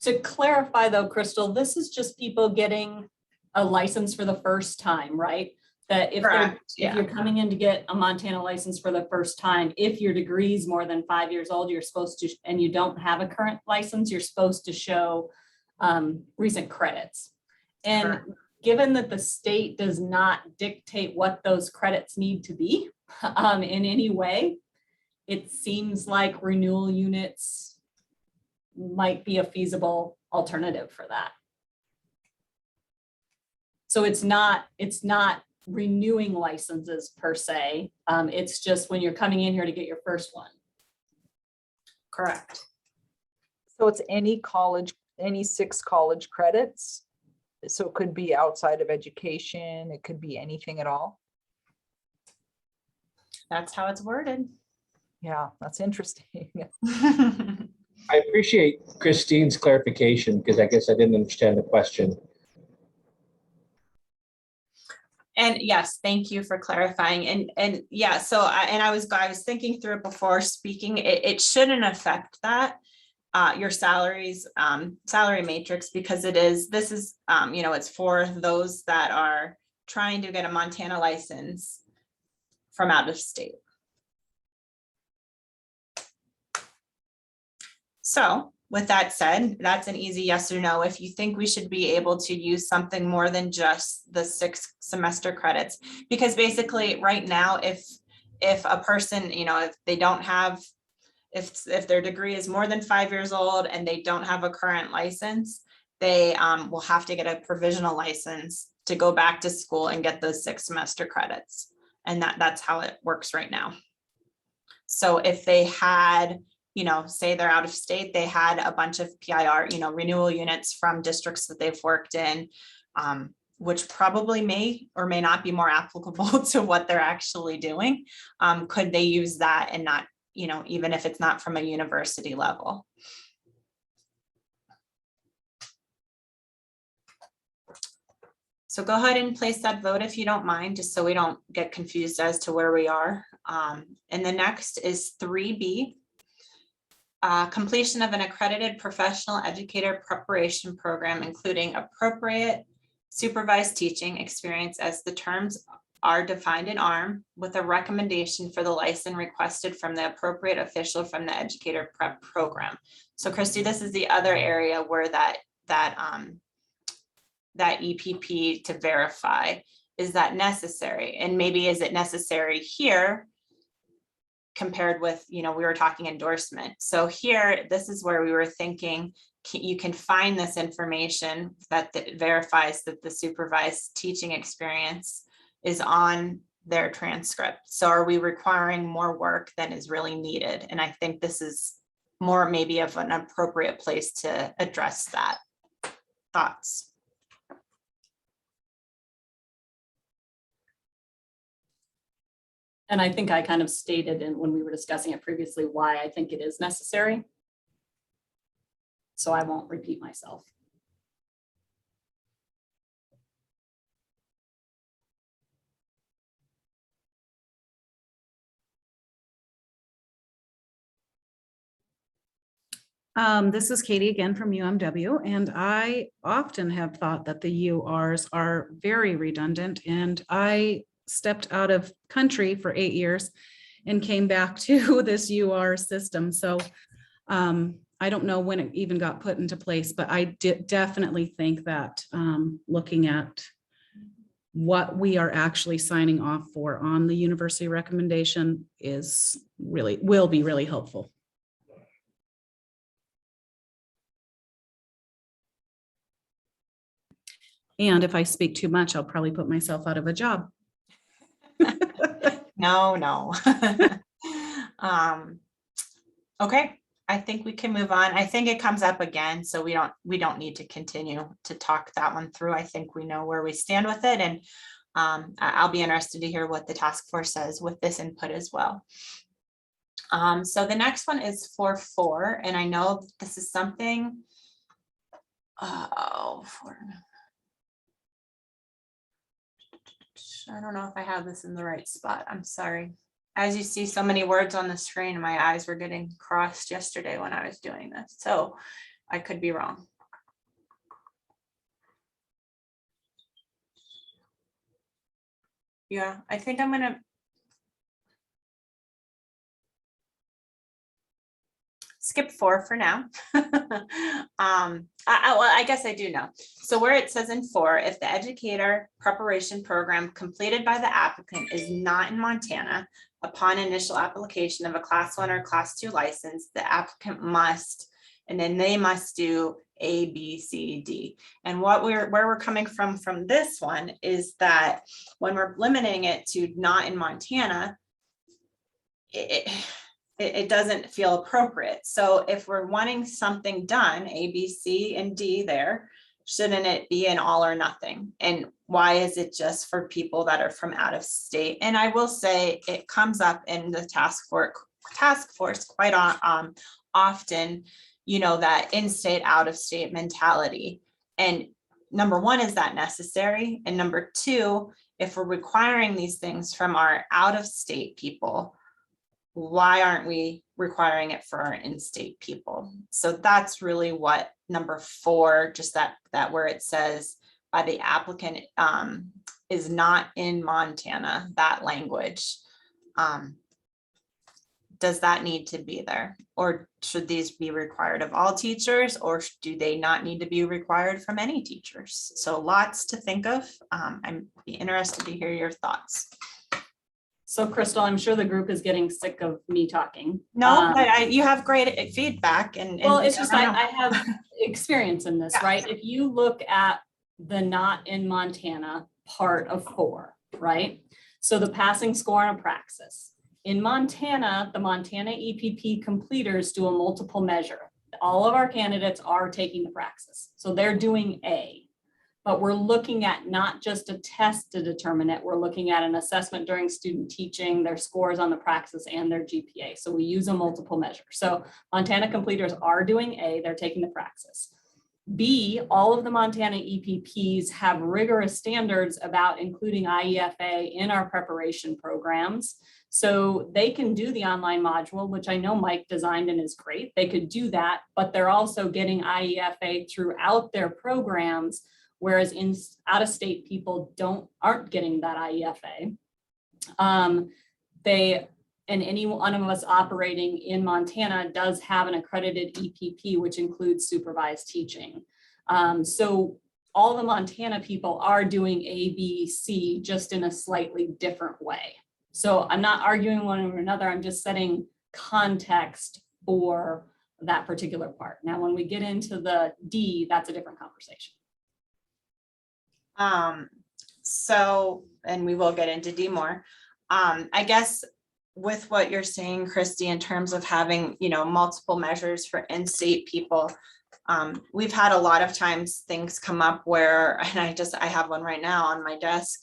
To clarify though, Crystal, this is just people getting a license for the first time, right? That if you're coming in to get a Montana license for the first time, if your degree is more than 5 years old, you're supposed to, and you don't have a current license, you're supposed to show recent credits. And given that the state does not dictate what those credits need to be in any way, it seems like renewal units might be a feasible alternative for that. So it's not renewing licenses per se. It's just when you're coming in here to get your first one. Correct. So it's any college, any 6 college credits. So it could be outside of education. It could be anything at all. That's how it's worded. Yeah, that's interesting. I appreciate Christine's clarification because I guess I didn't understand the question. And yes, thank you for clarifying. And yeah, so I was thinking through it before speaking. It shouldn't affect that your salaries, salary matrix, because this is it's for those that are trying to get a Montana license from out of state. So with that said, that's an easy yes or no. If you think we should be able to use something more than just the 6 semester credits, because basically right now, if a person, if they don't have, if their degree is more than 5 years old and they don't have a current license, they will have to get a provisional license to go back to school and get those 6 semester credits. And that's how it works right now. So if they had, say they're out of state, they had a bunch of PIR, renewal units from districts that they've worked in. which probably may or may not be more applicable to what they're actually doing. Could they use that and not, even if it's not from a university level? So go ahead and place that vote if you don't mind, just so we don't get confused as to where we are. And the next is 3B. Completion of an accredited professional educator preparation program, including appropriate supervised teaching experience as the terms are defined in ARM, with a recommendation for the license requested from the appropriate official from the educator prep program. So Christy, this is the other area where that EPP to verify, is that necessary? And maybe is it necessary here compared with, we were talking endorsement. So here, this is where we were thinking, you can find this information that verifies that the supervised teaching experience is on their transcript. So are we requiring more work than is really needed? And I think this is more maybe of an appropriate place to address that. Thoughts? And I think I kind of stated when we were discussing it previously, why I think it is necessary. So I won't repeat myself. This is Katie again from UMW, and I often have thought that the URs are very redundant, and I stepped out of country for 8 years and came back to this UR system. So I don't know when it even got put into place, but I definitely think that looking at what we are actually signing off for on the university recommendation will be really helpful. And if I speak too much, I'll probably put myself out of a job. No. Okay, I think we can move on. I think it comes up again, so we don't need to continue to talk that one through. I think we know where we stand with it, and I'll be interested to hear what the task force says with this input as well. So the next one is 4.4, and I know this is something. I don't know if I have this in the right spot. I'm sorry. As you see so many words on the screen, my eyes were getting crossed yesterday when I was doing this, so I could be wrong. Yeah, I think I'm gonna skip 4 for now. I guess I do know. So where it says in 4, if the educator preparation program completed by the applicant is not in Montana, upon initial application of a class 1 or class 2 license, the applicant must, and then they must do A, B, C, D. And where we're coming from this one is that when we're limiting it to not in Montana, it doesn't feel appropriate. So if we're wanting something done, A, B, C, and D there, shouldn't it be an all or nothing? And why is it just for people that are from out of state? And I will say it comes up in the task force quite often, that in-state, out-of-state mentality. And number one, is that necessary? And number two, if we're requiring these things from our out-of-state people, why aren't we requiring it for our in-state people? So that's really what number 4, just that where it says by the applicant is not in Montana, that language. Does that need to be there? Or should these be required of all teachers, or do they not need to be required from any teachers? So lots to think of. I'm be interested to hear your thoughts. So Crystal, I'm sure the group is getting sick of me talking. No, but you have great feedback and Well, it's just, I have experience in this, right? If you look at the not in Montana part of 4, right? So the passing score on a praxis. In Montana, the Montana EPP completers do a multiple measure. All of our candidates are taking the praxis. So they're doing A. But we're looking at not just a test to determine it, we're looking at an assessment during student teaching, their scores on the praxis and their GPA. So we use a multiple measure. So Montana completers are doing A, they're taking the praxis. B, all of the Montana EPPs have rigorous standards about including IEFA in our preparation programs. So they can do the online module, which I know Mike designed and is great. They could do that, but they're also getting IEFA throughout their programs, whereas in out-of-state people aren't getting that IEFA. And any one of us operating in Montana does have an accredited EPP, which includes supervised teaching. So all the Montana people are doing A, B, C, just in a slightly different way. So I'm not arguing one over another, I'm just setting context for that particular part. Now, when we get into the D, that's a different conversation. So, and we will get into D more. I guess with what you're saying, Christy, in terms of having, multiple measures for in-state people, we've had a lot of times things come up where, and I have one right now on my desk.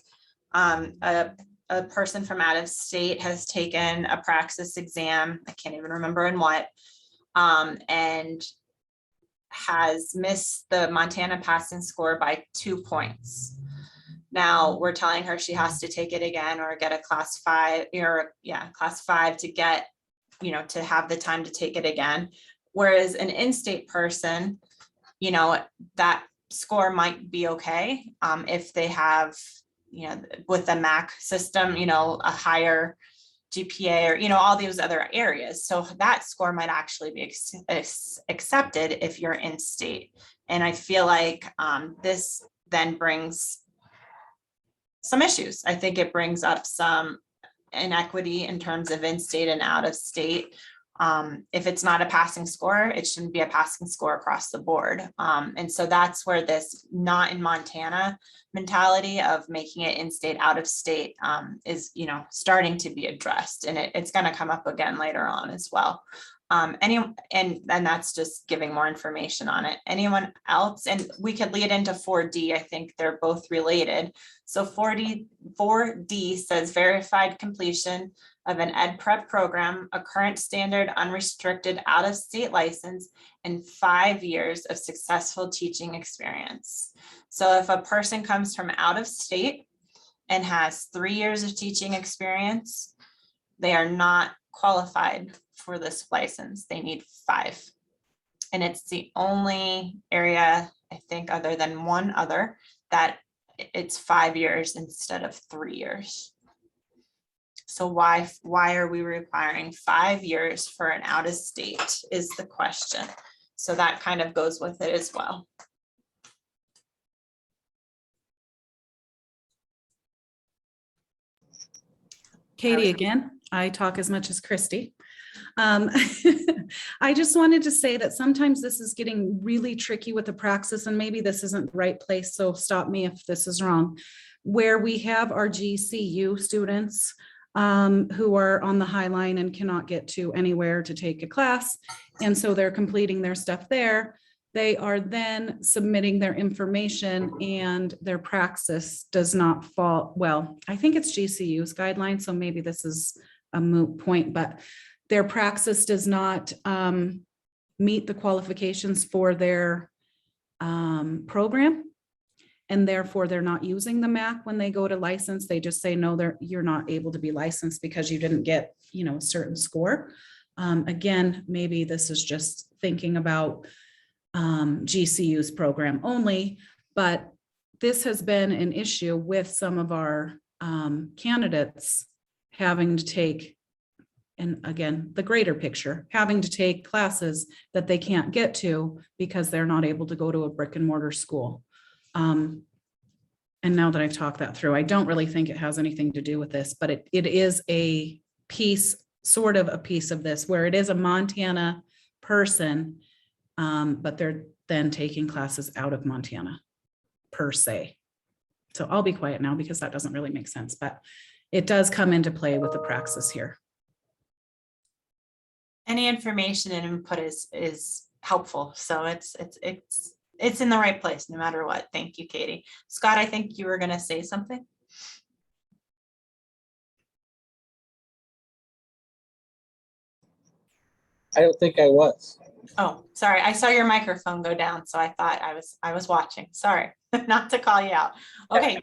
A person from out of state has taken a praxis exam. I can't even remember in what, and has missed the Montana passing score by 2 points. Now we're telling her she has to take it again or get a class 5 class 5 to get, to have the time to take it again. Whereas an in-state person, that score might be okay if they have, with the MAC system, a higher GPA or, all these other areas. So that score might actually be accepted if you're in state. And I feel like this then brings some issues. I think it brings up some inequity in terms of in-state and out of state. If it's not a passing score, it shouldn't be a passing score across the board. And so that's where this not in Montana mentality of making it in-state, out of state is, starting to be addressed, and it's going to come up again later on as well. And that's just giving more information on it. Anyone else? And we could lead into 4D. I think they're both related. So 4D says verified completion of an ed prep program, a current standard unrestricted out of state license, and 5 years of successful teaching experience. So if a person comes from out of state and has 3 years of teaching experience, they are not qualified for this license. They need 5. And it's the only area, I think, other than one other, that it's 5 years instead of 3 years. So why are we requiring 5 years for an out of state is the question. So that kind of goes with it as well. Katie again. I talk as much as Christy. I just wanted to say that sometimes this is getting really tricky with the praxis, and maybe this isn't the right place, so stop me if this is wrong, where we have our GCU students who are on the High Line and cannot get to anywhere to take a class. And so they're completing their stuff there. They are then submitting their information and their praxis does not fall. Well, I think it's GCU's guidelines, so maybe this is a moot point, but their praxis does not meet the qualifications for their program. And therefore they're not using the MAC when they go to license. They just say, no, you're not able to be licensed because you didn't get, a certain score. Again, maybe this is just thinking about GCU's program only, but this has been an issue with some of our candidates having to take, and again, the greater picture, having to take classes that they can't get to because they're not able to go to a brick and mortar school. And now that I've talked that through, I don't really think it has anything to do with this, but it is a piece, sort of a piece of this, where it is a Montana person, but they're then taking classes out of Montana per se. So I'll be quiet now because that doesn't really make sense, but it does come into play with the praxis here. Any information and input is helpful. So it's It's in the right place, no matter what. Thank you, Katie. Scott, I think you were gonna say something. I don't think I was. Oh, sorry. I saw your microphone go down, so I thought I was watching. Sorry, not to call you out. Okay.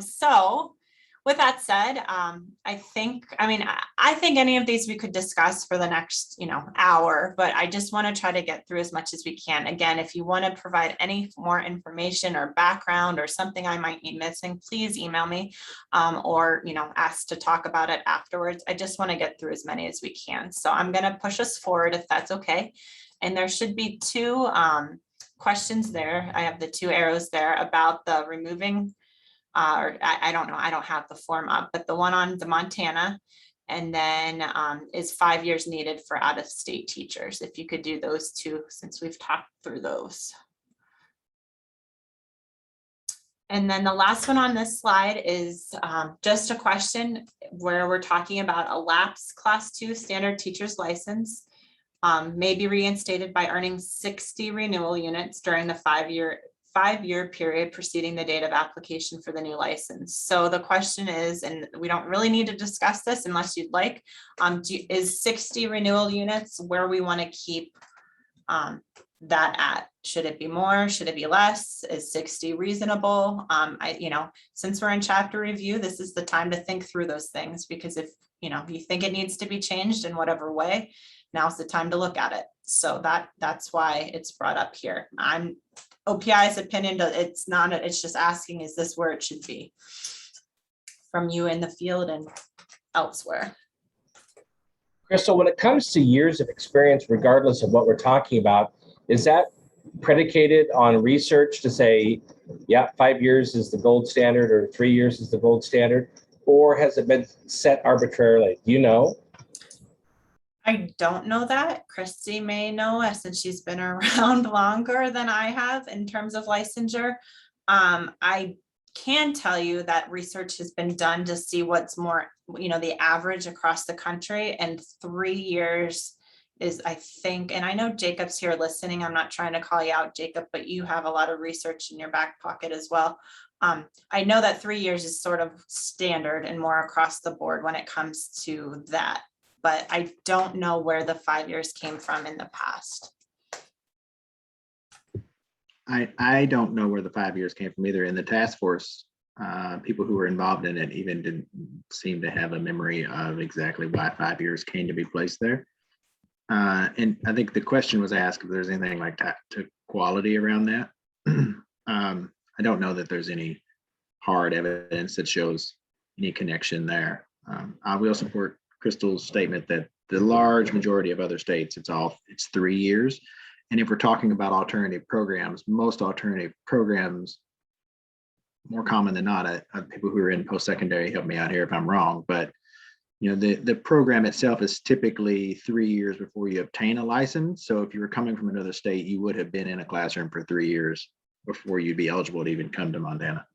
So with that said, I think any of these we could discuss for the next, hour, but I just want to try to get through as much as we can. Again, if you want to provide any more information or background or something I might be missing, please email me, or, ask to talk about it afterwards. I just want to get through as many as we can. So I'm going to push us forward if that's okay. And there should be two questions there. I have the two arrows there about the removing or I don't know, I don't have the form up, but the one on the Montana, and then is 5 years needed for out-of-state teachers. If you could do those two, since we've talked through those. And then the last one on this slide is just a question where we're talking about a lapsed Class 2 standard teacher's license may be reinstated by earning 60 renewal units during the five-year period preceding the date of application for the new license. So the question is, and we don't really need to discuss this unless you'd like, is 60 renewal units where we want to keep that at? Should it be more? Should it be less? Is 60 reasonable? Since we're in chapter review, this is the time to think through those things, because if you think it needs to be changed in whatever way, now's the time to look at it. So that's why it's brought up here. OPI's opinion, it's just asking, is this where it should be from you in the field and elsewhere? Crystal, when it comes to years of experience, regardless of what we're talking about, is that predicated on research to say, yeah, 5 years is the gold standard or 3 years is the gold standard, or has it been set arbitrarily? Do you know? I don't know that. Christy may know, since she's been around longer than I have in terms of licensure. I can tell you that research has been done to see what's more, the average across the country, and 3 years is, I think, and I know Jacob's here listening. I'm not trying to call you out, Jacob, but you have a lot of research in your back pocket as well. I know that 3 years is sort of standard and more across the board when it comes to that, but I don't know where the 5 years came from in the past. I don't know where the 5 years came from either. In the task force, people who were involved in it even didn't seem to have a memory of exactly why 5 years came to be placed there. And I think the question was asked if there's anything like that to quality around that. I don't know that there's any hard evidence that shows any connection there. I will support Crystal's statement that the large majority of other states, it's 3 years. And if we're talking about alternative programs, most alternative programs, more common than not, people who are in post-secondary, help me out here if I'm wrong, but the program itself is typically 3 years before you obtain a license. So if you were coming from another state, you would have been in a classroom for 3 years before you'd be eligible to even come to Montana.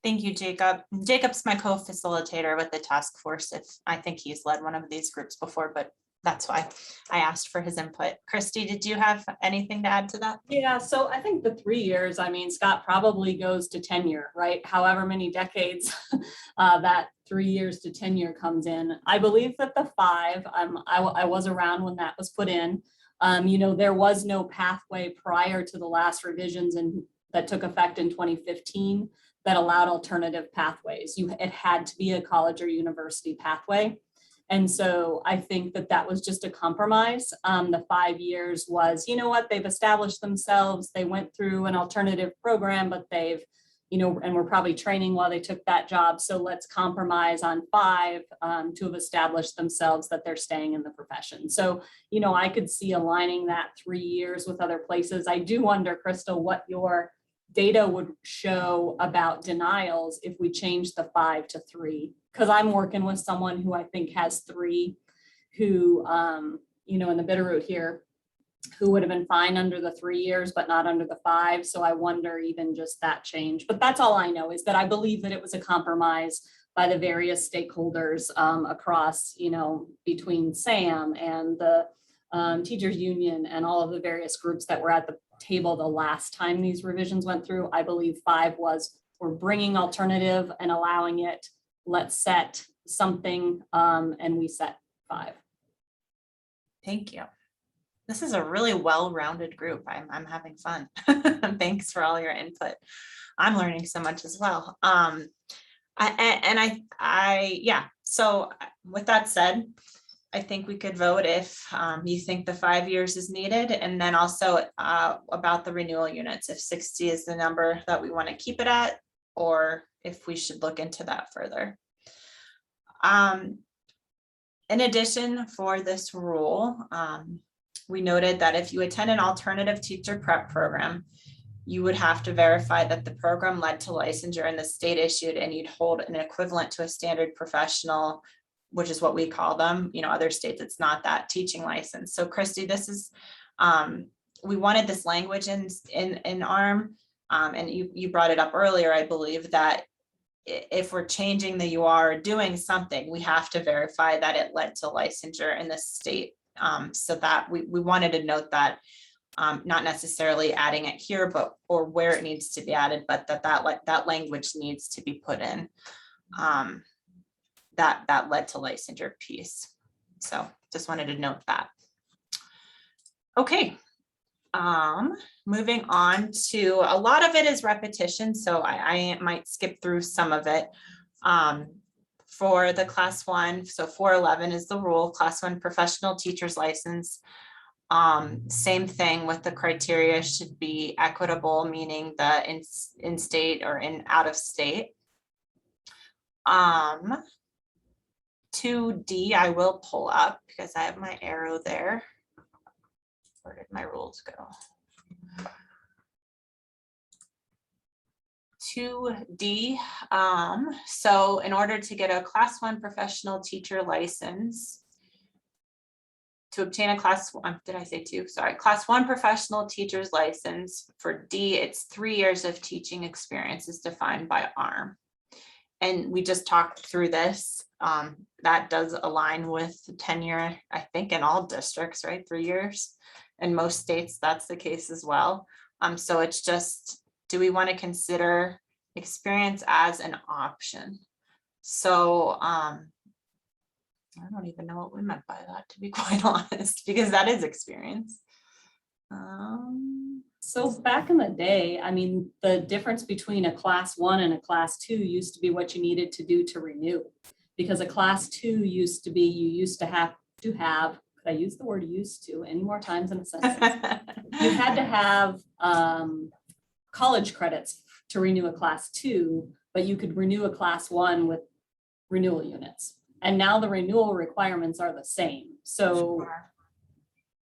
Thank you, Jacob. Jacob's my co-facilitator with the task force. I think he's led one of these groups before, but that's why I asked for his input. Christy, did you have anything to add to that? Yeah, so I think the 3 years, Scott probably goes to tenure, right? However many decades that 3 years to tenure comes in. I believe that the 5, I was around when that was put in. There was no pathway prior to the last revisions that took effect in 2015 that allowed alternative pathways. It had to be a college or university pathway. And so I think that was just a compromise. The 5 years was, they've established themselves. They went through an alternative program, but they've, and were probably training while they took that job. So let's compromise on 5 to have established themselves that they're staying in the profession. So, I could see aligning that 3 years with other places. I do wonder, Crystal, what your data would show about denials if we change the 5 to 3. Because I'm working with someone who I think has 3, who, in the Bitterroot here, who would have been fine under the 3 years, but not under the 5. So I wonder even just that change. But that's all I know, is that I believe that it was a compromise by the various stakeholders across, between SAM and the teachers union, and all of the various groups that were at the table the last time these revisions went through. I believe 5 was, we're bringing alternative and allowing it. Let's set something, and we set 5. Thank you. This is a really well-rounded group. I'm having fun. Thanks for all your input. I'm learning so much as well. Yeah. So with that said, I think we could vote if you think the 5 years is needed, and then also about the renewal units, if 60 is the number that we want to keep it at, or if we should look into that further. In addition, for this rule, we noted that if you attend an alternative teacher prep program, you would have to verify that the program led to licensure and the state issued, and you'd hold an equivalent to a standard professional, which is what we call them. You know, other states, it's not that teaching license. So Christy, this is, we wanted this language in ARM, and you brought it up earlier, I believe, that if we're changing the UR or doing something, we have to verify that it led to licensure in the state. So that we wanted to note that, not necessarily adding it here, but or where it needs to be added, but that language needs to be put in. That led to licensure piece. So just wanted to note that. Okay. Moving on to, a lot of it is repetition, so I might skip through some of it. For the class 1, so 411 is the rule, class 1 professional teacher's license. Same thing with the criteria should be equitable, meaning the in-state or out of state. 2D I will pull up because I have my arrow there. Where did my rules go? 2D. So in order to get a class 1 professional teacher license, to obtain a class 1, did I say 2? Sorry, class 1 professional teacher's license. For D, it's 3 years of teaching experience is defined by ARM. And we just talked through this. That does align with tenure, I think, in all districts, right? 3 years. In most states, that's the case as well. So it's just, do we want to consider experience as an option? So I don't even know what we meant by that, to be quite honest, because that is experience. So back in the day, I mean, the difference between a class 1 and a class 2 used to be what you needed to do to renew. Because a class 2 used to be, you used to have, could I use the word used to any more times in a sentence? You had to have college credits to renew a class 2, but you could renew a class 1 with renewal units. And now the renewal requirements are the same. So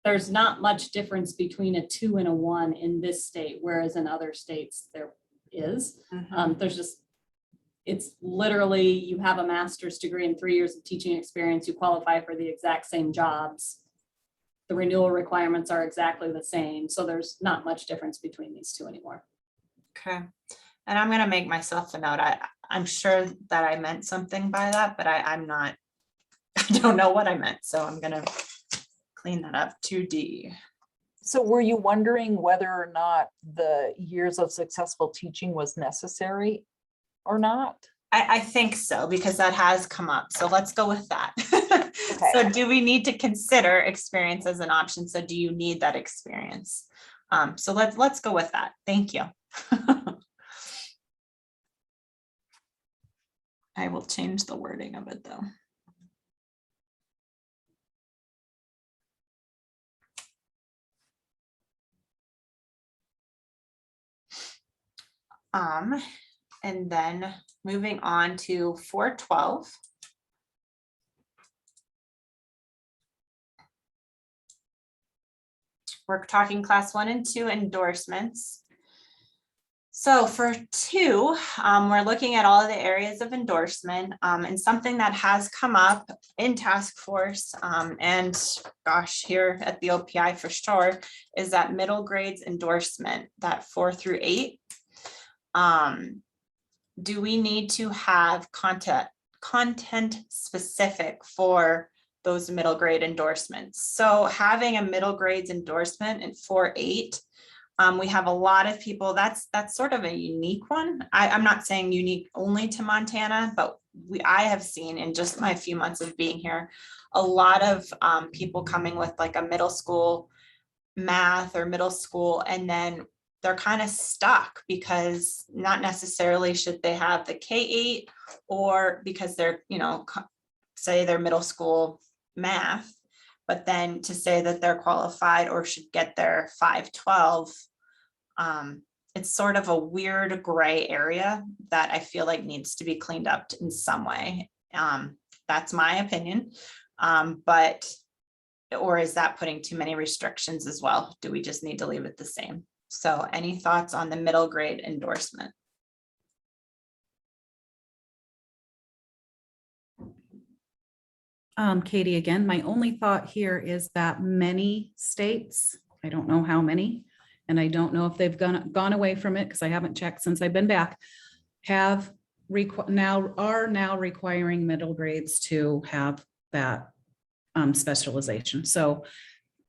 there's not much difference between a 2 and a 1 in this state, whereas in other states there is. There's just, it's literally, you have a master's degree and 3 years of teaching experience, you qualify for the exact same jobs. The renewal requirements are exactly the same. So there's not much difference between these two anymore. Okay. And I'm going to make myself a note. I'm sure that I meant something by that, but I'm not, I don't know what I meant. So I'm going to clean that up. 2D. So were you wondering whether or not the years of successful teaching was necessary or not? I think so, because that has come up. So let's go with that. Okay. So do we need to consider experience as an option? So do you need that experience? So let's go with that. Thank you. I will change the wording of it though. And then moving on to 412. We're talking class 1 and 2 endorsements. So for 2, we're looking at all of the areas of endorsement, and something that has come up in task force and gosh, here at the OPI for sure, is that middle grades endorsement, that 4 through 8. Do we need to have content specific for those middle grade endorsements. So having a middle grades endorsement in 4.8, we have a lot of people, that's sort of a unique one. I'm not saying unique only to Montana, but I have seen in just my few months of being here, a lot of people coming with like a middle school math or middle school, and then they're kind of stuck because not necessarily should they have the K-8, or because they're, say they're middle school math, but then to say that they're qualified or should get their 512, it's sort of a weird gray area that I feel like needs to be cleaned up in some way. That's my opinion. Or is that putting too many restrictions as well? Do we just need to leave it the same? So any thoughts on the middle grade endorsement? Katie, again, my only thought here is that many states, I don't know how many, and I don't know if they've gone away from it because I haven't checked since I've been back, are now requiring middle grades to have that specialization. So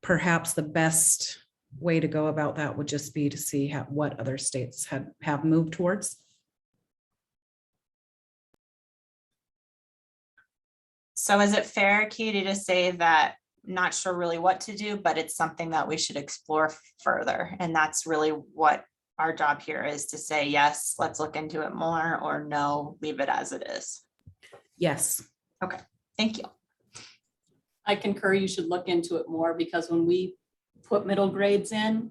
perhaps the best way to go about that would just be to see what other states have moved towards. So is it fair, Katie, to say that not sure really what to do, but it's something that we should explore further? And that's really what our job here is, to say, yes, let's look into it more, or no, leave it as it is. Yes. Okay, thank you. I concur, you should look into it more, because when we put middle grades in,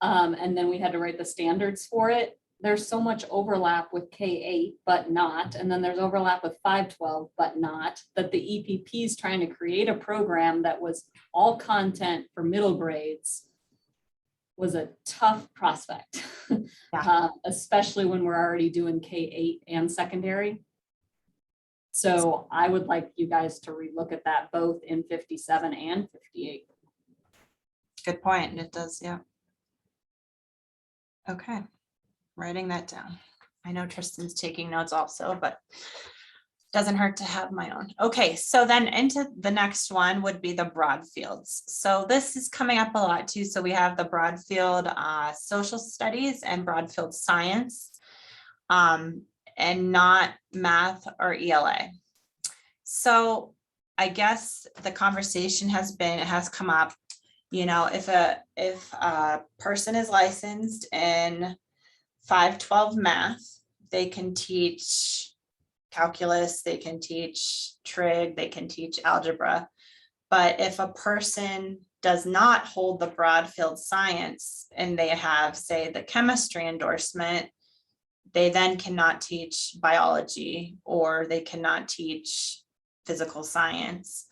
and then we had to write the standards for it, there's so much overlap with K-8, but not, and then there's overlap with 512, but not, that the EPP is trying to create a program that was all content for middle grades was a tough prospect, especially when we're already doing K-8 and secondary. So I would like you guys to relook at that both in 57 and 58. Good point. It does, yeah. Okay, writing that down. I know Tristan's taking notes also, but doesn't hurt to have my own. Okay, so then into the next one would be the broad fields. So this is coming up a lot too. So we have the broad field social studies and broad field science, and not math or ELA. So I guess the conversation has come up, if a person is licensed in 512 math, they can teach calculus, they can teach trig, they can teach algebra. But if a person does not hold the broad field science and they have, say, the chemistry endorsement, they then cannot teach biology, or they cannot teach physical science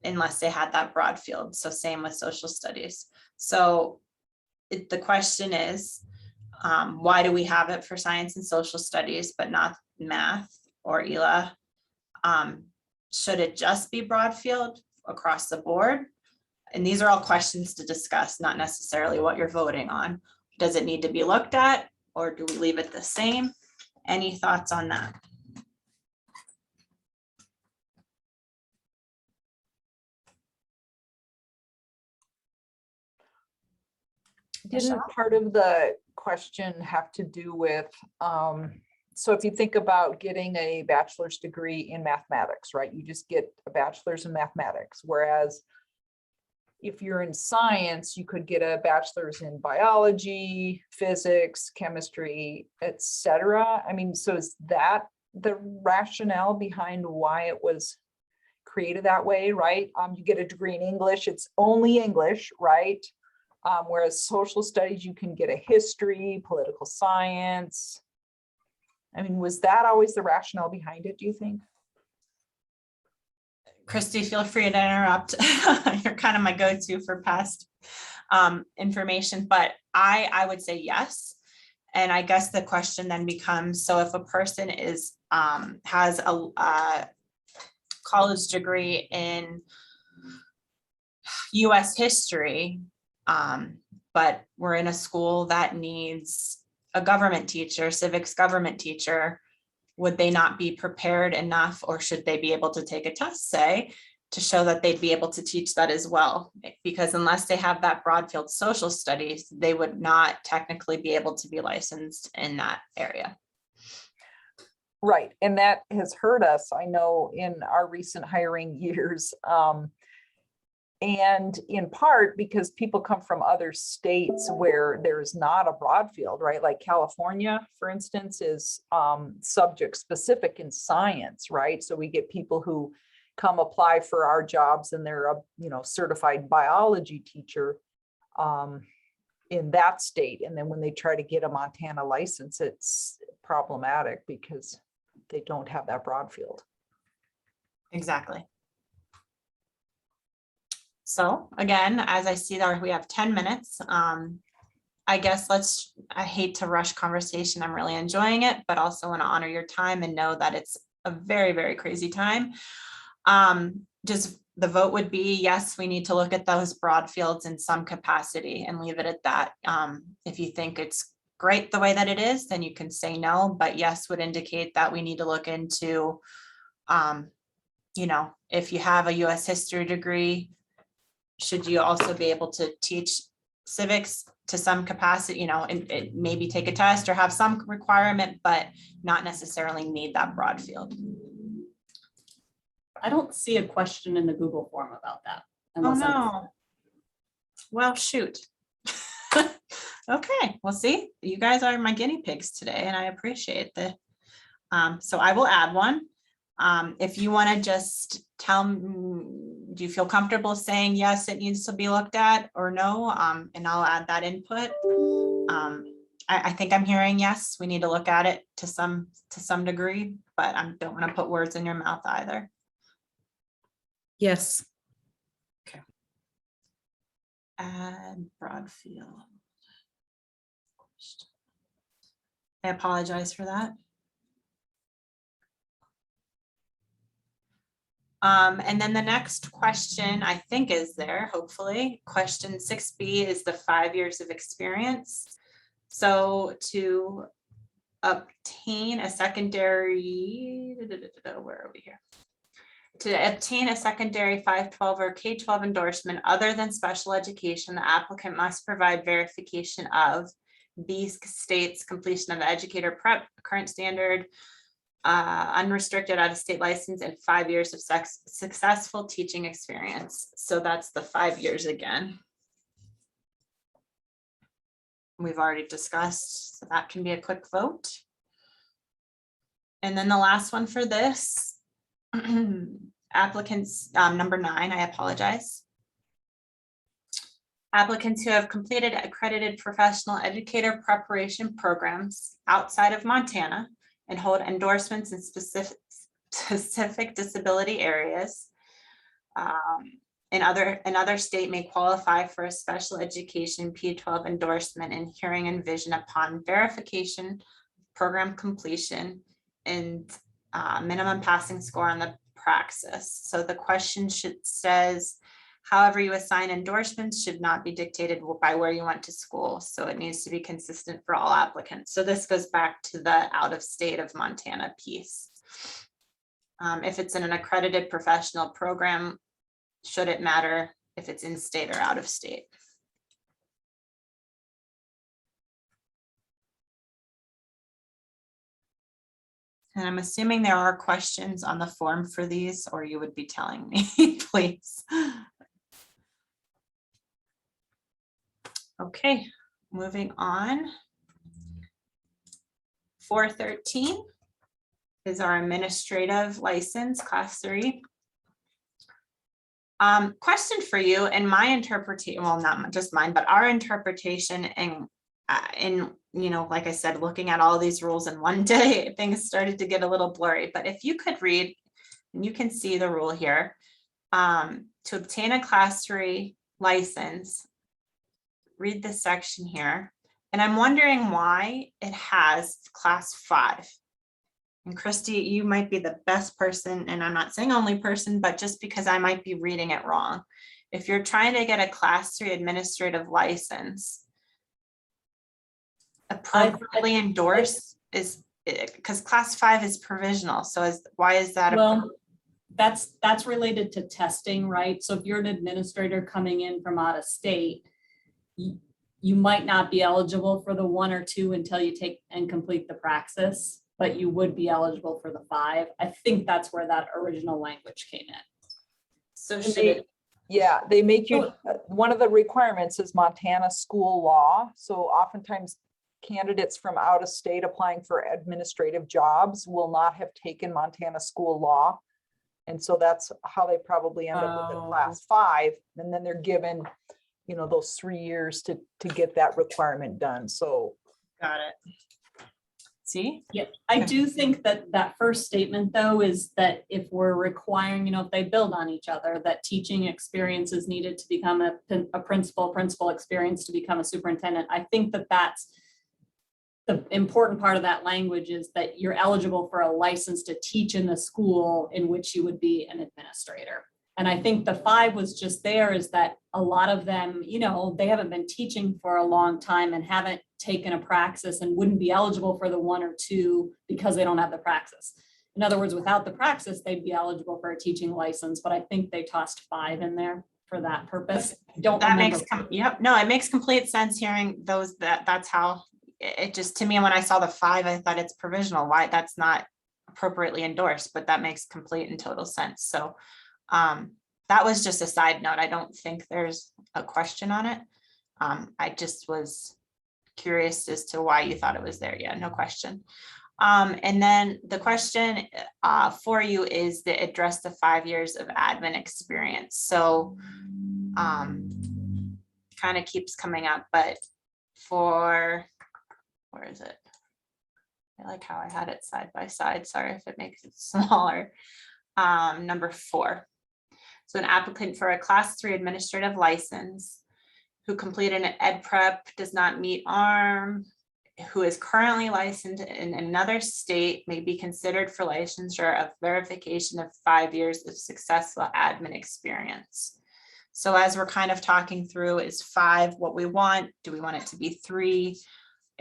unless they had that broad field. So same with social studies. So the question is, why do we have it for science and social studies, but not math or ELA? Should it just be broad field across the board? And these are all questions to discuss, not necessarily what you're voting on. Does it need to be looked at, or do we leave it the same? Any thoughts on that? Didn't part of the question have to do with, so if you think about getting a bachelor's degree in mathematics, right? You just get a bachelor's in mathematics. Whereas if you're in science, you could get a bachelor's in biology, physics, chemistry, etc. I mean, so is that the rationale behind why it was created that way, right? You get a degree in English, it's only English, right? Whereas social studies, you can get a history, political science. I mean, was that always the rationale behind it, do you think? Christy, feel free to interrupt. You're kind of my go-to for past information, but I would say yes. And I guess the question then becomes, so if a person is has a college degree in US history, but we're in a school that needs a government teacher, civics government teacher, would they not be prepared enough, or should they be able to take a test, say, to show that they'd be able to teach that as well. Because unless they have that broad field social studies, they would not technically be able to be licensed in that area. Right, and that has hurt us, I know, in our recent hiring years. And in part because people come from other states where there's not a broad field, right? Like California, for instance, is subject specific in science, right? So we get people who come apply for our jobs and they're a, certified biology teacher in that state. And then when they try to get a Montana license, it's problematic because they don't have that broad field. Exactly. So again, as I see there, we have 10 minutes. I guess I hate to rush conversation. I'm really enjoying it, but also want to honor your time and know that it's a very, very crazy time. Just the vote would be, yes, we need to look at those broad fields in some capacity and leave it at that. If you think it's great the way that it is, then you can say no, but yes would indicate that we need to look into, if you have a US history degree, should you also be able to teach civics to some capacity, and maybe take a test or have some requirement, but not necessarily need that broad field. I don't see a question in the Google form about that. Oh, unless I'm- no. Well, shoot. Okay, well, see, you guys are my guinea pigs today, and I appreciate that. So I will add one. If you want to just tell me, do you feel comfortable saying, yes, it needs to be looked at, or no? And I'll add that input. I think I'm hearing yes, we need to look at it to some degree, but I don't want to put words in your mouth either. Yes. Add broad field. I apologize for that. And then the next question, I think, is there, hopefully. Question 6B is the 5 years of experience. So to obtain a secondary, where are we here? To obtain a secondary 512 or K-12 endorsement other than special education, the applicant must provide verification of these states' completion of the educator prep, current standard, unrestricted out-of-state license, and 5 years of successful teaching experience. So that's the 5 years again. We've already discussed, so that can be a quick vote. And then the last one for this, applicants, number 9, I apologize. Applicants who have completed accredited professional educator preparation programs outside of Montana and hold endorsements in specific disability areas in other state may qualify for a special education P-12 endorsement in hearing and vision upon verification, program completion, and minimum passing score on the praxis. So the question says, however you assign endorsements should not be dictated by where you went to school. So it needs to be consistent for all applicants. So this goes back to the out of state of Montana piece. If it's in an accredited professional program, should it matter if it's in state or out of state? And I'm assuming there are questions on the form for these, or you would be telling me, please. Okay, moving on. 413 is our administrative license, class 3. Question for you, and my interpretation, well, not just mine, but our interpretation and like I said, looking at all these rules in one day, things started to get a little blurry. But if you could read, and you can see the rule here, to obtain a class 3 license, read this section here. And I'm wondering why it has class 5. And Christy, you might be the best person, and I'm not saying only person, but just because I might be reading it wrong. If you're trying to get a class 3 administrative license, appropriately endorsed is because class 5 is provisional. So why is that? Well, That's related to testing, right? So if you're an administrator coming in from out of state, you might not be eligible for the 1 or 2 until you take and complete the praxis, but you would be eligible for the 5. I think that's where that original language came in. So And should they- it, Yeah, they make you, one of the requirements is Montana school law. So oftentimes candidates from out of state applying for administrative jobs will not have taken Montana school law. And so that's how they probably end up with a class 5. And then they're given, you know, those 3 years to get that requirement done. So got it. See? Yeah, I do think that that first statement though is that if we're requiring, you know, if they build on each other, that teaching experience is needed to become a principal experience to become a superintendent. I think that that's the important part of that language is that you're eligible for a license to teach in the school in which you would be an administrator. And I think the 5 was just there is that a lot of them, you know, they haven't been teaching for a long time and haven't taken a praxis and wouldn't be eligible for the 1 or 2 because they don't have the praxis. In other words, without the praxis, they'd be eligible for a teaching license, but I think they tossed 5 in there for that purpose. I don't That remember. makes, yep, no, it makes complete sense hearing those, that's how, it just, to me, when I saw the 5, I thought it's provisional, why that's not appropriately endorsed, but that makes complete and total sense. So that was just a side note. I don't think there's a question on it. I just was curious as to why you thought it was there. Yeah, no question. And then the question for you is to address the 5 years of admin experience. So kind of keeps coming up, but for, where is it? I like how I had it side by side. Sorry if it makes it smaller. Number 4. So an applicant for a class 3 administrative license who completed an ed prep does not meet ARM, who is currently licensed in another state may be considered for licensure of verification of 5 years of successful admin experience. So as we're kind of talking through, is 5 what we want? Do we want it to be 3?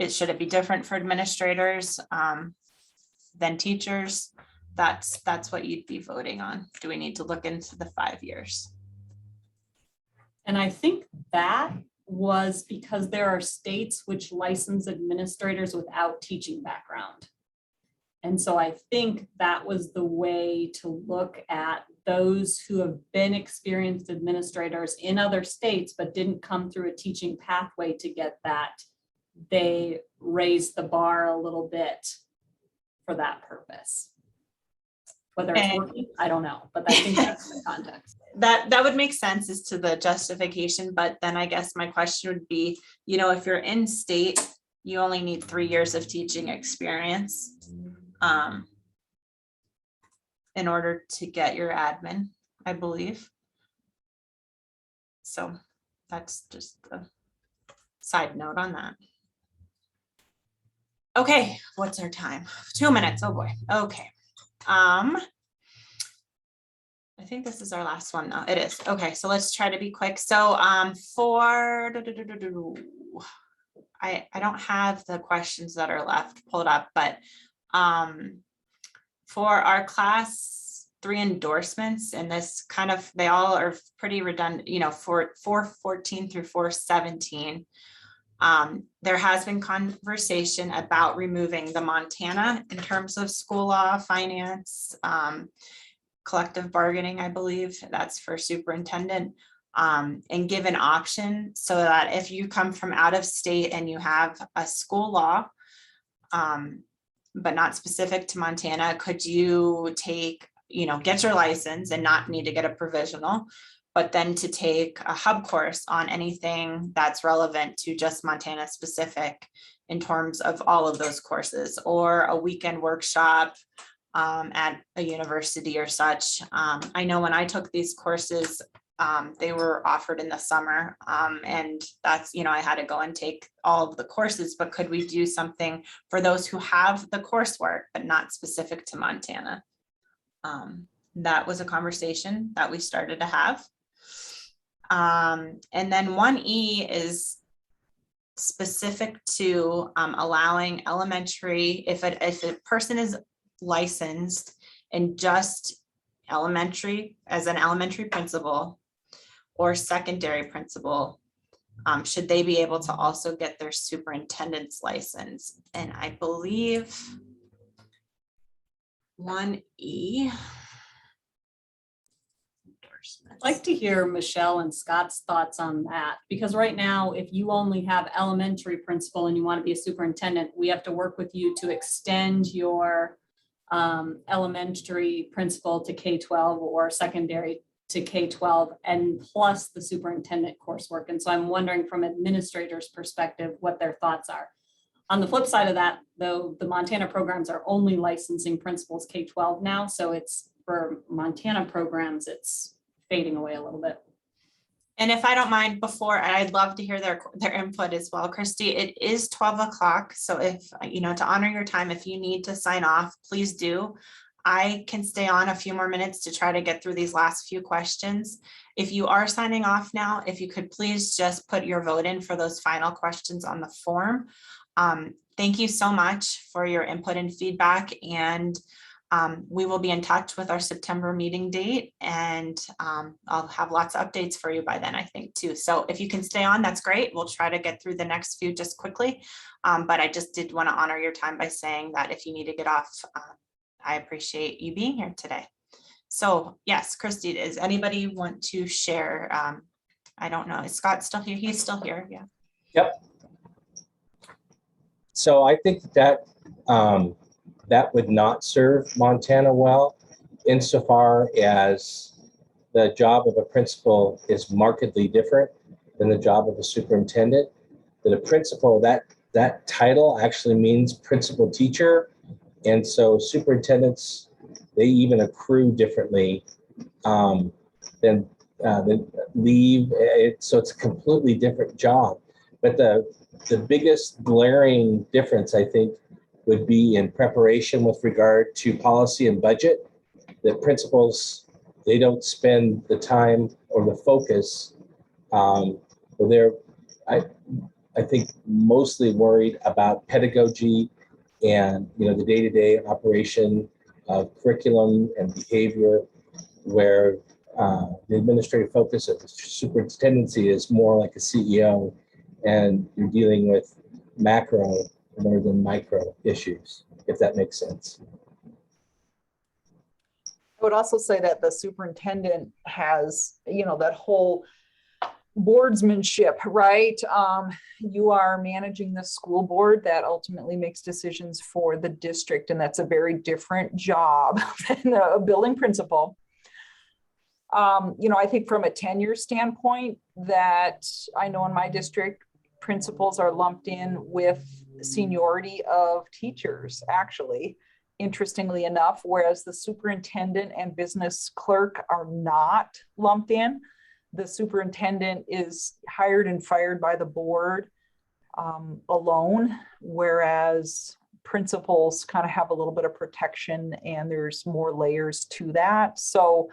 Should it be different for administrators than teachers? That's what you'd be voting on. Do we need to look into the 5 years? And I think that was because there are states which license administrators without teaching background. And so I think that was the way to look at those who have been experienced administrators in other states, but didn't come through a teaching pathway to get that. They raised the bar a little bit for that purpose. Whether it's working, I don't know, but I think that's the context. That would make sense as to the justification, but then I guess my question would be, you know, if you're in state, you only need 3 years of teaching experience in order to get your admin, I believe. So that's just a side note on that. Okay, what's our time? 2 minutes, oh boy, okay. I think this is our last one. No, it is. Okay, so let's try to be quick. So for I don't have the questions that are left pulled up, but for our class 3 endorsements, and this kind of, they all are pretty redundant, you know, for 414 through 417. There has been conversation about removing the Montana in terms of school law, finance, collective bargaining, I believe that's for superintendent, and give an option so that if you come from out of state and you have a school law, but not specific to Montana, could you take, you know, get your license and not need to get a provisional, but then to take a hub course on anything that's relevant to just Montana specific in terms of all of those courses, or a weekend workshop at a university or such. I know when I took these courses, they were offered in the summer, and that's, you know, I had to go and take all of the courses, but could we do something for those who have the coursework, but not specific to Montana? That was a conversation that we started to have. And then 1E is specific to allowing elementary, if a person is licensed and just as an elementary principal or secondary principal, should they be able to also get their superintendent's license? And I believe 1E. I'd like to hear Michelle and Scott's thoughts on that, because right now, if you only have elementary principal and you want to be a superintendent, we have to work with you to extend your elementary principal to K-12 or secondary to K-12 and plus the superintendent coursework. And so I'm wondering from administrators' perspective, what their thoughts are. On the flip side of that, though, the Montana programs are only licensing principals K-12 now. So it's for Montana programs, it's fading away a little bit. And if I don't mind, I'd love to hear their input as well. Christy, it is 12 o'clock. So if, to honor your time, if you need to sign off, please do. I can stay on a few more minutes to try to get through these last few questions. If you are signing off now, if you could please just put your vote in for those final questions on the form. Thank you so much for your input and feedback, and we will be in touch with our September meeting date, and I'll have lots of updates for you by then, I think, too. So if you can stay on, that's great. We'll try to get through the next few just quickly, but I just did want to honor your time by saying that if you need to get off, I appreciate you being here today. So yes, Christy, does anybody want to share? I don't know, is Scott still here? He's still here, yeah. Yep. So I think that that would not serve Montana well, insofar as the job of a principal is markedly different than the job of a superintendent. That a principal, that title actually means principal teacher. And so superintendents, they even accrue differently than leave. So it's a completely different job. But the biggest glaring difference, I think, would be in preparation with regard to policy and budget. That principals, they don't spend the time or the focus. They're, I think, mostly worried about pedagogy and the day-to-day operation of curriculum and behavior, where the administrative focus of the superintendency is more like a CEO, and you're dealing with macro more than micro issues, if that makes sense. I would also say that the superintendent has, that whole boardsmanship, right? You are managing the school board that ultimately makes decisions for the district, and that's a very different job than a building principal. I think from a tenure standpoint, that I know in my district, principals are lumped in with seniority of teachers, actually, interestingly enough, whereas the superintendent and business clerk are not lumped in. The superintendent is hired and fired by the board alone, whereas principals kind of have a little bit of protection and there's more layers to that. So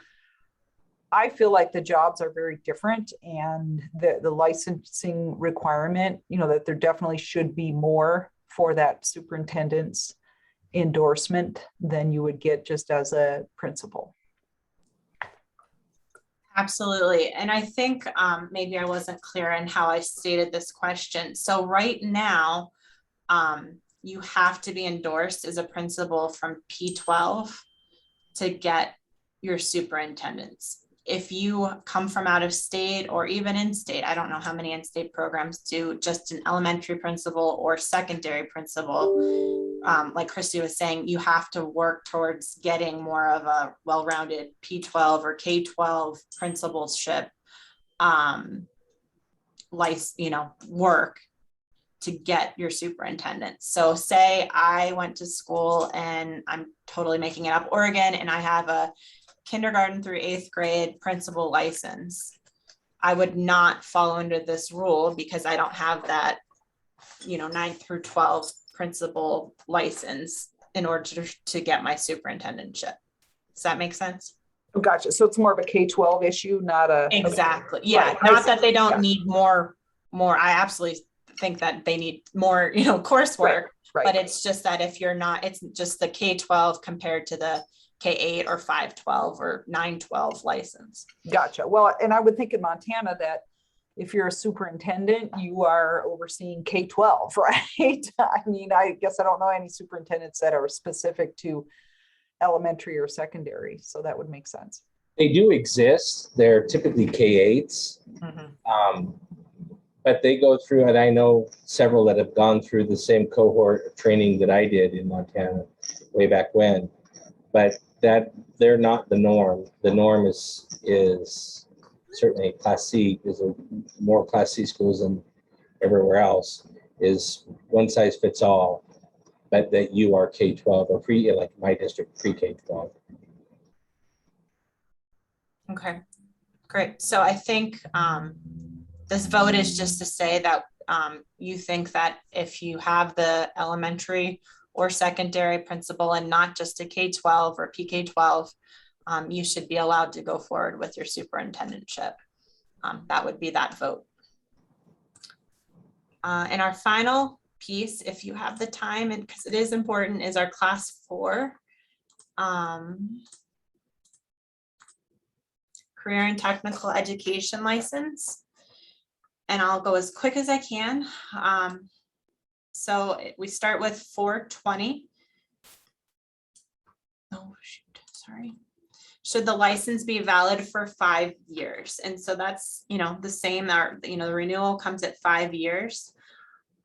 I feel like the jobs are very different, and the licensing requirement, that there definitely should be more for that superintendent's endorsement than you would get just as a principal. Absolutely. And I think maybe I wasn't clear in how I stated this question. So right now, you have to be endorsed as a principal from P12 to get your superintendents. If you come from out of state or even in state, I don't know how many in-state programs do just an elementary principal or secondary principal. Like Christy was saying, you have to work towards getting more of a well-rounded P12 or K12 principalship work to get your superintendent. So say I went to school, and I'm totally making it up, Oregon, and I have a kindergarten through 8th grade principal license. I would not fall under this rule because I don't have that, 9th through 12 principal license in order to get my superintendentship. Does that make sense? Oh, gotcha. So it's more of a K-12 issue, not a. Exactly. Yeah. Right. Not that they don't need more. I absolutely think that they need more, coursework, Right. but it's just that if you're not, it's just the K-12 compared to the K-8 or 512 or 912 license. Gotcha. Well, and I would think in Montana that if you're a superintendent, you are overseeing K-12, right? I mean, I guess I don't know any superintendents that are specific to elementary or secondary, so that would make sense. They do exist. They're typically K-8s. But they go through, and I know several that have gone through the same cohort of training that I did in Montana way back when. But that they're not the norm. The norm is certainly Class C, is a more Class C schools than everywhere else, is one size fits all, but that you are K-12 or like my district, pre-K-12. Okay, great. So I think this vote is just to say that you think that if you have the elementary or secondary principal and not just a K-12 or PK-12, you should be allowed to go forward with your superintendentship. That would be that vote. And our final piece, if you have the time, and because it is important, is our Class 4 career and technical education license. And I'll go as quick as I can. So we start with 420. Oh, shoot, sorry. Should the license be valid for 5 years? And so that's, the same, the renewal comes at 5 years.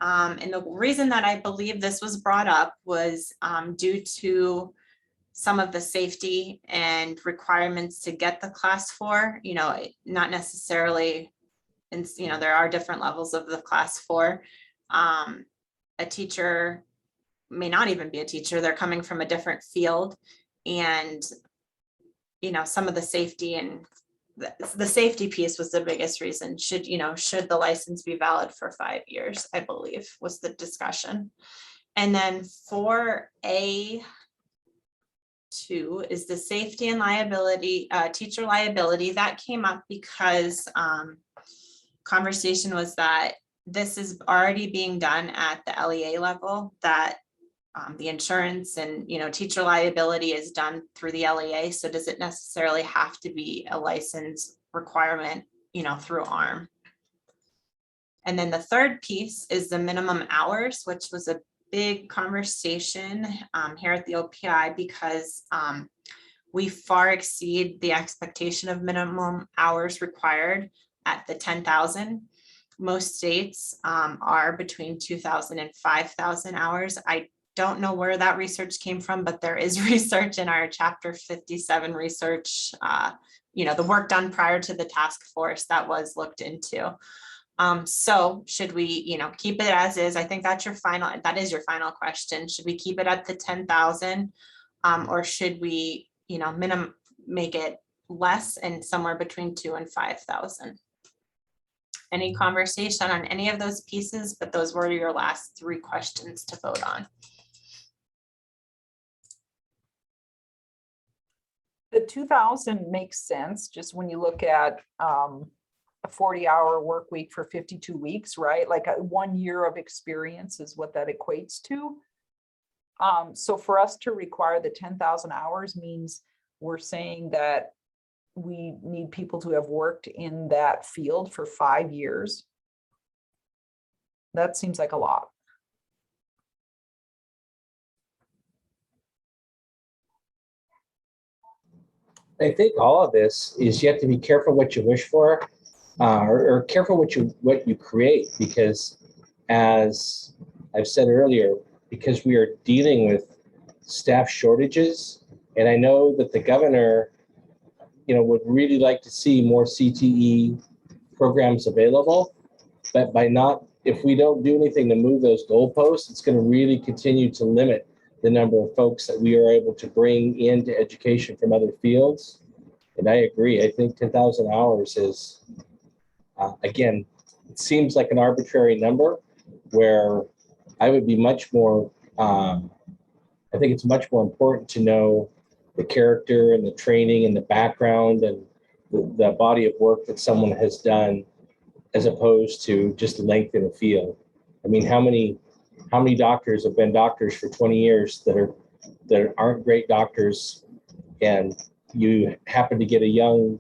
And the reason that I believe this was brought up was due to some of the safety and requirements to get the Class 4, not necessarily, and there are different levels of the Class 4. A teacher may not even be a teacher. They're coming from a different field, and some of the safety and the safety piece was the biggest reason. Should the license be valid for 5 years, I believe was the discussion. And then 4A2 is the safety and liability, teacher liability. That came up because conversation was that this is already being done at the LEA level, that the insurance and teacher liability is done through the LEA. So does it necessarily have to be a license requirement through ARM? And then the third piece is the minimum hours, which was a big conversation here at the OPI, because we far exceed the expectation of minimum hours required at the 10,000. Most states are between 2,000 and 5,000 hours. I don't know where that research came from, but there is research in our Chapter 57 research, the work done prior to the task force that was looked into. So should we, keep it as is? I think that is your final question. Should we keep it at the 10,000 or should we, make it less and somewhere between 2,000 and 5,000? Any conversation on any of those pieces, but those were your last 3 questions to vote on. The 2,000 makes sense, just when you look at a 40-hour work week for 52 weeks, right? Like 1 year of experience is what that equates to. So for us to require the 10,000 hours means we're saying that we need people to have worked in that field for 5 years. That seems like a lot. I think all of this is you have to be careful what you wish for, or careful what you create, because as I've said earlier, because we are dealing with staff shortages, and I know that the governor, would really like to see more CTE programs available, but if we don't do anything to move those goalposts, it's going to really continue to limit the number of folks that we are able to bring into education from other fields. And I agree. I think 10,000 hours is, again, it seems like an arbitrary number, where I would be much more, I think it's much more important to know the character and the training and the background and the body of work that someone has done, as opposed to just length in a field. I mean, how many doctors have been doctors for 20 years that aren't great doctors and you happen to get a young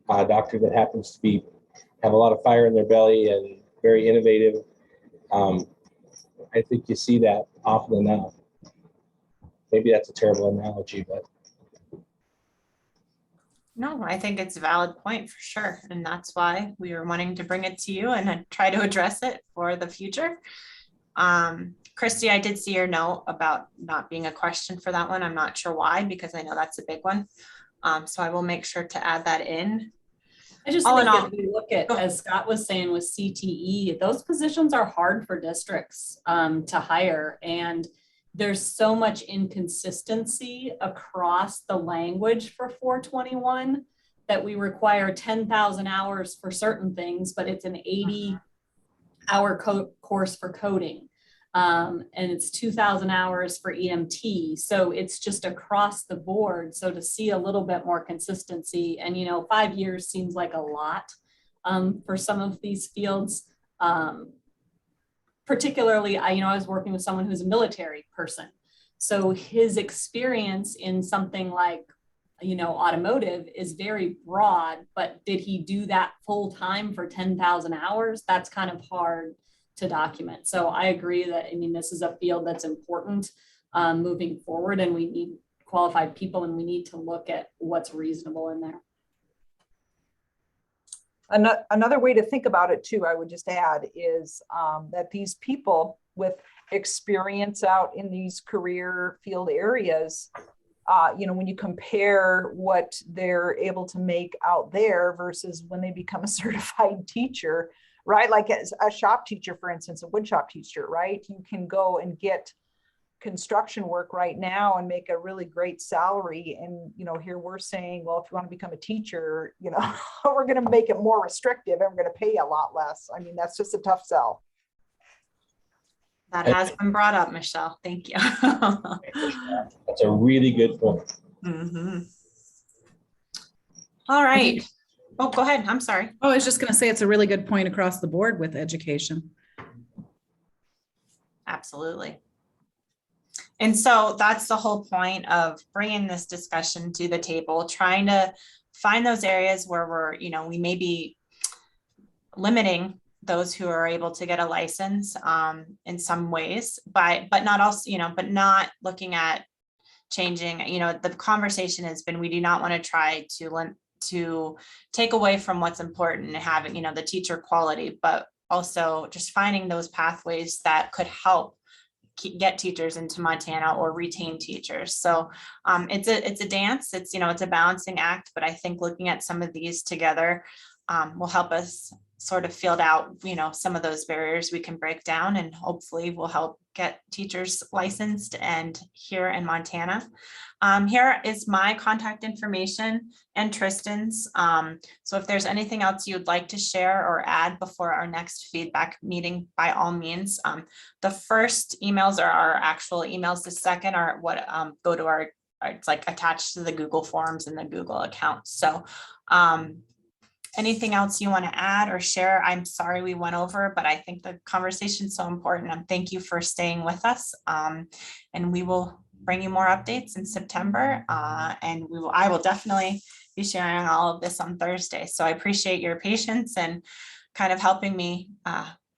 doctor that happens to have a lot of fire in their belly and very innovative, I think you see that often enough. Maybe that's a terrible analogy, but No, I think it's a valid point for sure. And that's why we were wanting to bring it to you and try to address it for the future. Christy, I did see your note about not being a question for that one. I'm not sure why, because I know that's a big one. So I will make sure to add that in. I just All think in all- if we look at, as Scott was saying with CTE, those positions are hard for districts to hire. And there's so much inconsistency across the language for 421 that we require 10,000 hours for certain things, but it's an 80-hour course for coding. And it's 2,000 hours for EMT. So it's just across the board. So to see a little bit more consistency, and 5 years seems like a lot for some of these fields. Particularly, I was working with someone who's a military person. So his experience in something like, automotive is very broad, but did he do that full time for 10,000 hours? That's kind of hard to document. So I agree that, this is a field that's important moving forward, and we need qualified people, and we need to look at what's reasonable in there. Another way to think about it too, I would just add, is that these people with experience out in these career field areas, when you compare what they're able to make out there versus when they become a certified teacher, right? Like as a shop teacher, for instance, a wood shop teacher, right? You can go and get construction work right now and make a really great salary. And, here we're saying, well, if you want to become a teacher, we're going to make it more restrictive and we're going to pay a lot less. I mean, that's just a tough sell. That has been brought up, Michelle. Thank you. that's a really good point. Mm-hmm. All right. Oh, go ahead. I'm sorry. Oh, I was just going to say it's a really good point across the board with education. Absolutely. And so that's the whole point of bringing this discussion to the table, trying to find those areas where we may be limiting those who are able to get a license in some ways, but not also, but not looking at changing, the conversation has been, we do not want to try to take away from what's important and having, the teacher quality, but also just finding those pathways that could help get teachers into Montana or retain teachers. So it's a dance, it's a balancing act, but I think looking at some of these together will help us sort of field out, some of those barriers we can break down, and hopefully will help get teachers licensed and here in Montana. Here is my contact information and Tristan's. So if there's anything else you'd like to share or add before our next feedback meeting, by all means. The first emails are our actual emails. The second are what go to our, it's like attached to the Google Forms and the Google account. So anything else you want to add or share? I'm sorry we went over, but I think the conversation is so important. And thank you for staying with us. And we will bring you more updates in September. And I will definitely be sharing all of this on Thursday. So I appreciate your patience and kind of helping me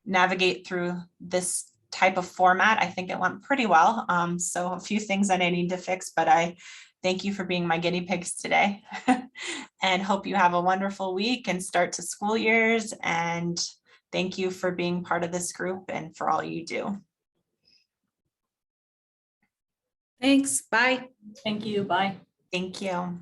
navigate through this type of format. I think it went pretty well. So a few things that I need to fix, but I thank you for being my guinea pigs today and hope you have a wonderful week and start to school years. And thank you for being part of this group and for all you do. Thanks. Bye. Thank you. Bye. Thank you.